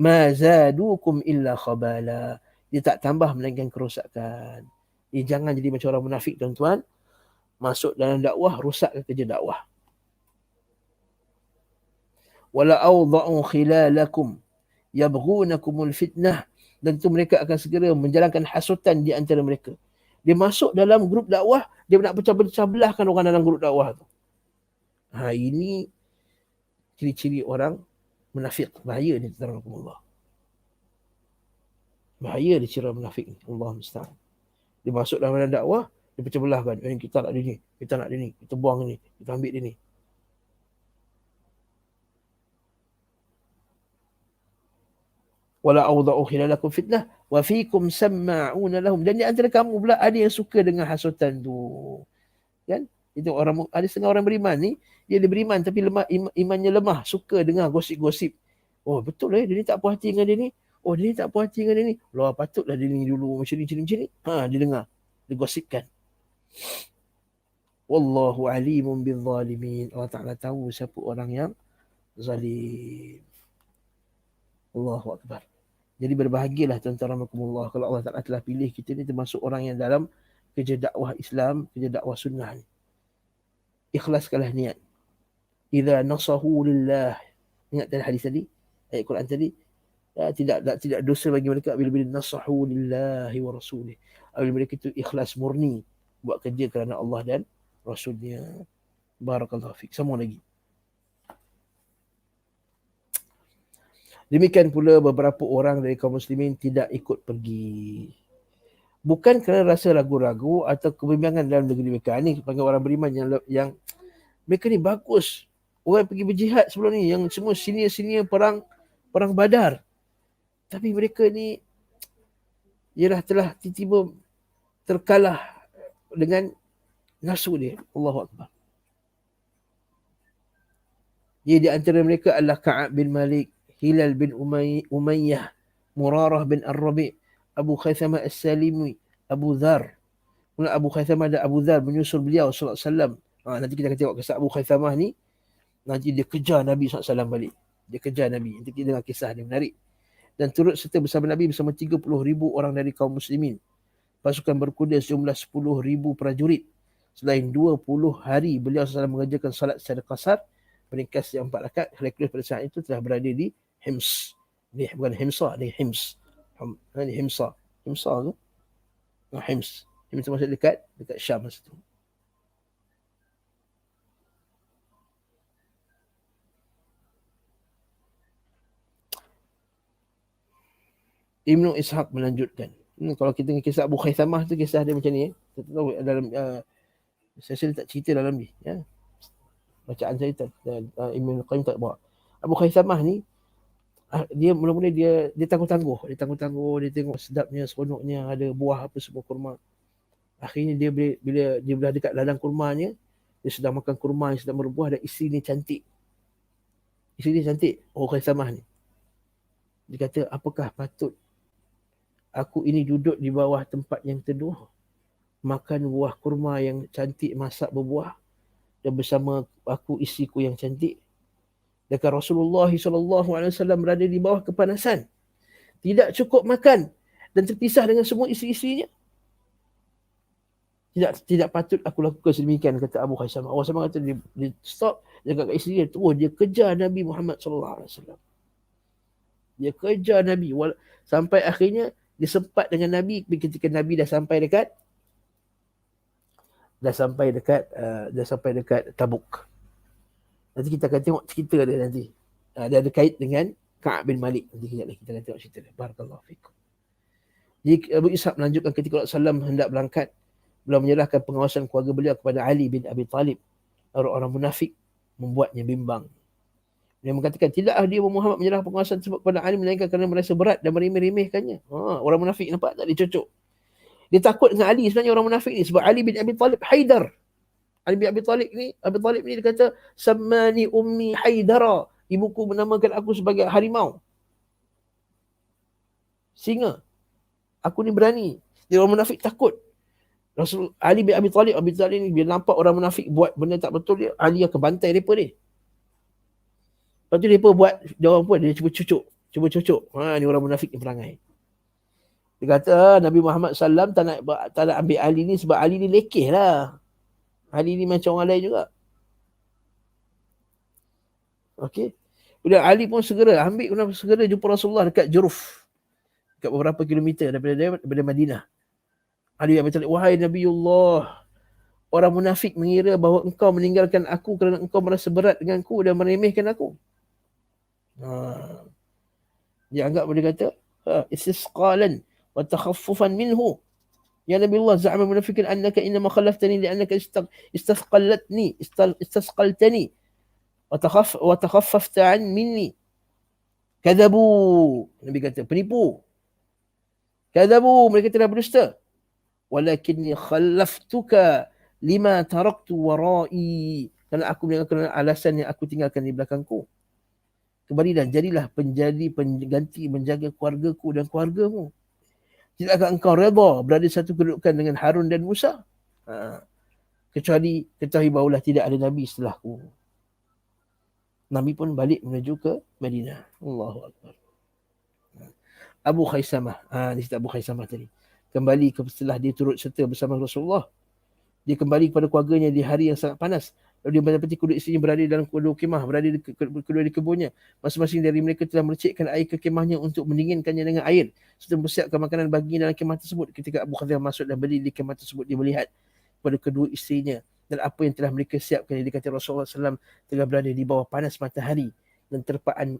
Ma zadukum illa khabala. Dia tak tambah melainkan kerosakan. Jangan jadi macam orang munafik, tuan-tuan. Masuk dalam dakwah, rosakkan kerja dakwah. Wala awda'u khilalakum yabghunakumul fitnah. Dan itu mereka akan segera menjalankan hasutan di antara mereka. Dia masuk dalam grup dakwah, dia nak pecah belahkan orang dalam grup dakwah tu. Ini ciri-ciri orang munafik. Bahaya ni, tuan-tuan. Bahaya dia ciri orang munafik ni. Allah musta'an. Dia masuk dalam dakwah, dia pecah belahkan. Kita nak dia ni, kita nak dia ni, kita buang ni, kita ambil dia ni. Wala awda'u khilalakum fitnah wa fikum samma'una lahum. Dan di antara kamu pula ada yang suka dengan hasutan tu. Kan? Itu orang, ada setengah orang beriman ni, dia beriman tapi imannya lemah, suka dengar gosip-gosip. Betul lah, dia ni tak puas hati dengan dia ni. Dia ni tak puas hati dengan dia ni. Patutlah dia ni dulu macam ni. Dia dengar, dia gosipkan. Wallahu alimun bil zalimin. Allah Ta'ala tahu siapa orang yang zalim. Allahu Akbar. Jadi berbahagialah tuan-tuan rahmatullah kalau Allah Ta'ala telah pilih kita ni termasuk orang yang dalam kerja dakwah Islam, kerja dakwah sunnah ni. Ikhlaskanlah niat. Idza nasahu lillah. Ingat tadi hadis tadi, ayat Quran tadi, tidak dosa bagi mereka bila nasahu lillahi wa rasulih. Apabila mereka itu ikhlas murni buat kerja kerana Allah dan Rasulnya. Barakallahu fiik. Sambung lagi. Demikian pula beberapa orang dari kaum muslimin tidak ikut pergi. Bukan kerana rasa ragu-ragu atau kebimbangan dalam negeri mereka. Ini panggil orang beriman yang mereka ni bagus. Orang pergi berjihad sebelum ni, yang semua senior-senior perang Badar. Tapi mereka ni ialah telah tiba-tiba terkalah dengan nafsu dia. Allahu Akbar. Dia di antara mereka adalah Ka'ab bin Malik, Hilal bin Umayyah, Murarah bin Ar-Rabi', Abu Khaythama As-Salimi, Abu Dhar. Mula Abu Khaythama dan Abu Dhar menyusul beliau sallallahu alaihi wasallam. Nanti kita akan tengok kisah Abu Khaythama ni. Nanti dia kejar Nabi sallallahu alaihi wasallam balik. Dia kejar Nabi. Nanti kita dengar kisah dia menarik. Dan turut serta bersama Nabi bersama 30,000 orang dari kaum muslimin. Pasukan berkuda sejumlah 10,000 prajurit. Selain 20 hari beliau SAW mengerjakan salat secara kasar, meringkas yang 4 rakaat. Hercules pada saat itu telah berada di Hims. Ni bukan Himsa, ni Hims. Ni Himsa. Himsa tu? Hims. Hims maksud dekat Syam masa tu. Ibnu Ishaq melanjutkan. Kalau kita tengok kisah Abu Khaythamah tu, kisah dia macam ni. Kita tahu dalam saya tak cerita dalam ni. Ya. Bacaan saya tak, Ibnu Qayyim tak bawa. Abu Khaythamah ni, dia mula-mula dia tangguh-tangguh. Dia tengok sedapnya, seronoknya, ada buah apa semua kurma. Akhirnya dia bila dia belah dekat ladang kurmanya, dia sedang makan kurma yang sedang berbuah dan isteri ni cantik. Isteri ni cantik, Abu Khaythamah ni. Dia kata, apakah patut aku ini duduk di bawah tempat yang teduh, makan buah kurma yang cantik, masak berbuah, dan bersama aku isteriku yang cantik. Dan Rasulullah SAW berada di bawah kepanasan, tidak cukup makan dan terpisah dengan semua isteri-isterinya. Tidak patut aku lakukan sedemikian, kata Abu Khaythama. Orang sama kata dia stop, dia kata isteri dia terus dia kejar Nabi Muhammad SAW. Dia kejar Nabi sampai akhirnya dia sempat dengan Nabi ketika Nabi dah sampai dekat Tabuk. Nanti kita akan tengok cerita dia nanti. Dia ada kait dengan Ka'ab bin Malik. Nanti kita akan tengok cerita dia. Barakallahu fikum. Jadi Abu Ishaq melanjutkan ketika Rasulullah SAW hendak berangkat, beliau menyerahkan pengawasan keluarga beliau kepada Ali bin Abi Talib. Orang-orang munafik membuatnya bimbang. Dia mengatakan, tidaklah dia Muhammad menyerah penguasaan tersebut kepada Ali melainkan kerana merasa berat dan meremeh-remehkannya. Orang munafik nampak tak dia cocok. Dia takut dengan Ali sebenarnya orang munafik ni sebab Ali bin Abi Talib Haidar. Ali bin Abi Talib ni dia kata, sammani ummi Haidara. Ibuku menamakan aku sebagai harimau. Singa. Aku ni berani. Dia orang munafik takut. Ali bin Abi Talib ni bila nampak orang munafik buat benda tak betul dia, Ali akan bantai mereka ni. Lepas tu mereka buat, dia orang pun dia cuba cucuk. Ni orang munafik ni perangai. Dia kata Nabi Muhammad SAW tak nak ambil Ali ni sebab Ali ni lekeh lah. Ali ni macam orang lain juga. Okey. Kemudian Ali pun segera jumpa Rasulullah dekat Juruf. Dekat beberapa kilometer daripada Madinah. Ali yang berkata, wahai Nabiullah, orang munafik mengira bahawa engkau meninggalkan aku kerana engkau merasa berat denganku dan meremehkan aku. Dia anggap boleh kata istisqalan wa takhaffufan minhu. Ya Nabi Allah, za'ama munafiqun annaka innama khallaftani li'annaka istasqaltani wa takhaffafta an minni. Kadzabu. Nabi kata penipu. Kadzabu, mereka telah berdusta. Walakinni khallaftuka lima taraktu warai. Kerana aku meninggalkan alasan yang aku tinggalkan di belakangku. Kembali dan jadilah pengganti menjaga keluargaku dan keluargamu. Tidakkah engkau redha berada satu kedudukan dengan Harun dan Musa? Kecuali ketahui bahawa tidak ada Nabi setelahku. Nabi pun balik menuju ke Madinah. Allahu Akbar. Abu Khaythamah. Di situ Abu Khaythamah tadi. Kembali setelah dia turut serta bersama Rasulullah. Dia kembali kepada keluarganya di hari yang sangat panas. Lalu dia mendapati kedua isterinya berada dalam kedua kemah, berada kedua di kebunnya. Masing-masing dari mereka telah mercikkan air ke kemahnya untuk mendinginkannya dengan air. Serta mempersiapkan makanan baginya dalam kemah tersebut. Ketika Abu Khaythama masuk dan berdiri di kemah tersebut, dia melihat kepada kedua isterinya dan apa yang telah mereka siapkan. Dia kata Rasulullah SAW telah berada di bawah panas matahari dan terpaan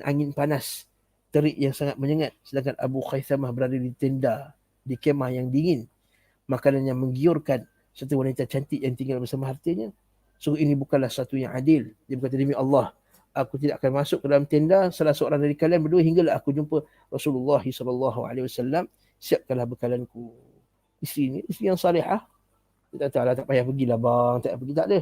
angin panas terik yang sangat menyengat, sedangkan Abu Khaisamah berada di tenda di kemah yang dingin, makanan yang menggiurkan serta wanita cantik yang tinggal bersama hartanya. Sungguh ini bukanlah satu yang adil. Dia berkata, demi Allah, aku tidak akan masuk ke dalam tenda salah seorang dari kalian berdua hinggalah aku jumpa Rasulullah SAW. Siapkanlah bekalanku. Isteri ni, isteri yang salihah. Dia tak payah pergilah bang, tak payah pergi, tak ada.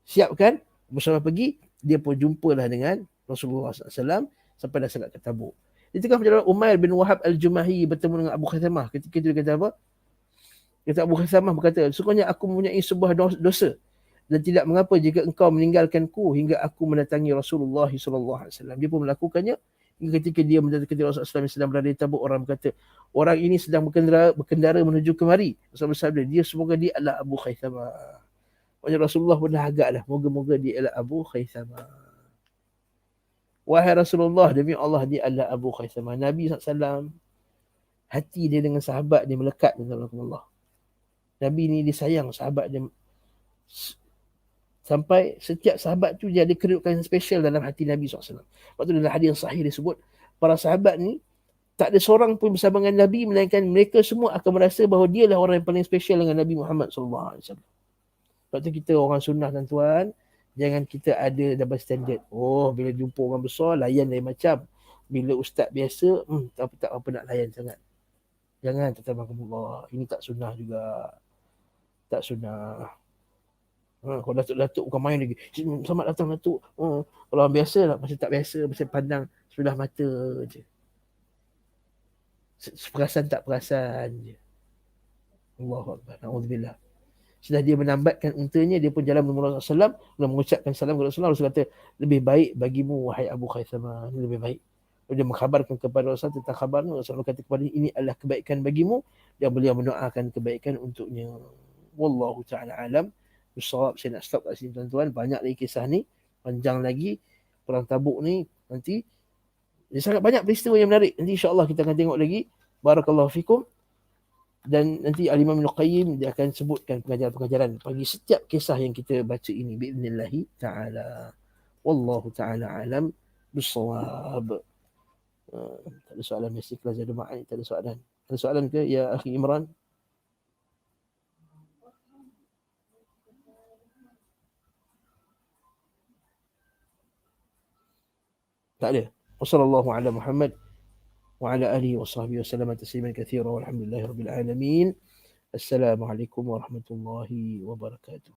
Siapkan, bersama pergi, dia pun jumpalah dengan Rasulullah SAW sampai dah sangat ke Tabuk. Di tengah perjalanan, Umair bin Wahab Al-Jumahi bertemu dengan Abu Khaisamah. Ketika itu dia kata apa? Kata Abu Khaisamah berkata, sesungguhnya aku mempunyai sebuah dosa dan tidak mengapa jika engkau meninggalkanku hingga aku mendatangi Rasulullah SAW. Dia pun melakukannya hingga ketika dia mendatangi Rasulullah SAW yang sedang berada di Tabuk. Orang berkata, orang ini sedang berkendara menuju kemari. Rasulullah SAW, dia semoga dia adalah Abu Khaisamah. Rasulullah pun dah agak dah, moga-moga dia adalah Abu Khaisamah. Wahai Rasulullah, demi Allah dia adalah Abu Khaisamah. Nabi SAW, hati dia dengan sahabat dia melekat dengan Allah. Nabi ni dia sayang sahabat dia, sampai setiap sahabat tu dia ada kedudukan special dalam hati Nabi SAW. Waktu dalam hadis yang sahih disebut, para sahabat ni tak ada seorang pun bersama dengan Nabi, melainkan mereka semua akan merasa bahawa dia lah orang yang paling special dengan Nabi Muhammad SAW. Sebab tu kita orang sunnah tuan-tuan, jangan kita ada double standard. Oh, bila jumpa orang besar, layan lain macam. Bila ustaz biasa, tak apa nak layan sangat. Jangan, tatabakumullah. Ini tak sunnah juga. Tak sunnah. Kalau Datuk bukan main lagi. Selamat datang Datuk. Kalau orang biasa lah, macam tak biasa, macam pandang sebelah mata je. Perasan tak perasan je. Allahu Akbar. Na'udzubillah. Setelah dia menambatkan untanya, dia pun jalan menemui Rasulullah SAW dan mengucapkan salam kepada Rasulullah. Rasulullah kata, lebih baik bagimu wahai Abu Khaisamah. Ini lebih baik. Dia mengkhabarkan kepada Rasulullah tentang khabarnya. Rasulullah kata kepada ini adalah kebaikan bagimu, dan beliau mendoakan kebaikan untuknya. Wallahu ta'ala alam. Bisawab. Saya nak stop kat sini tuan-tuan. Banyak lagi kisah ni, panjang lagi. Perang Tabuk ni nanti dia sangat banyak peristiwa yang menarik. Nanti insya-Allah kita akan tengok lagi. Barakallahu fikum. Dan nanti Al-Imam Ibn Qayyim dia akan sebutkan pengajaran-pengajaran bagi setiap kisah yang kita baca ini bi'idnillahi ta'ala. Wallahu ta'ala alam bisawab. Tak ada soalan, mesti kelas ada ma'an. Tak ada soalan. Ada soalan ke ya akhi Imran? Tak ada. Wassallallahu ala Muhammad wa ala alihi wa sahbihi wa sallam tasliman katsira walhamdulillahi rabbil alamin. Assalamualaikum warahmatullahi wabarakatuh.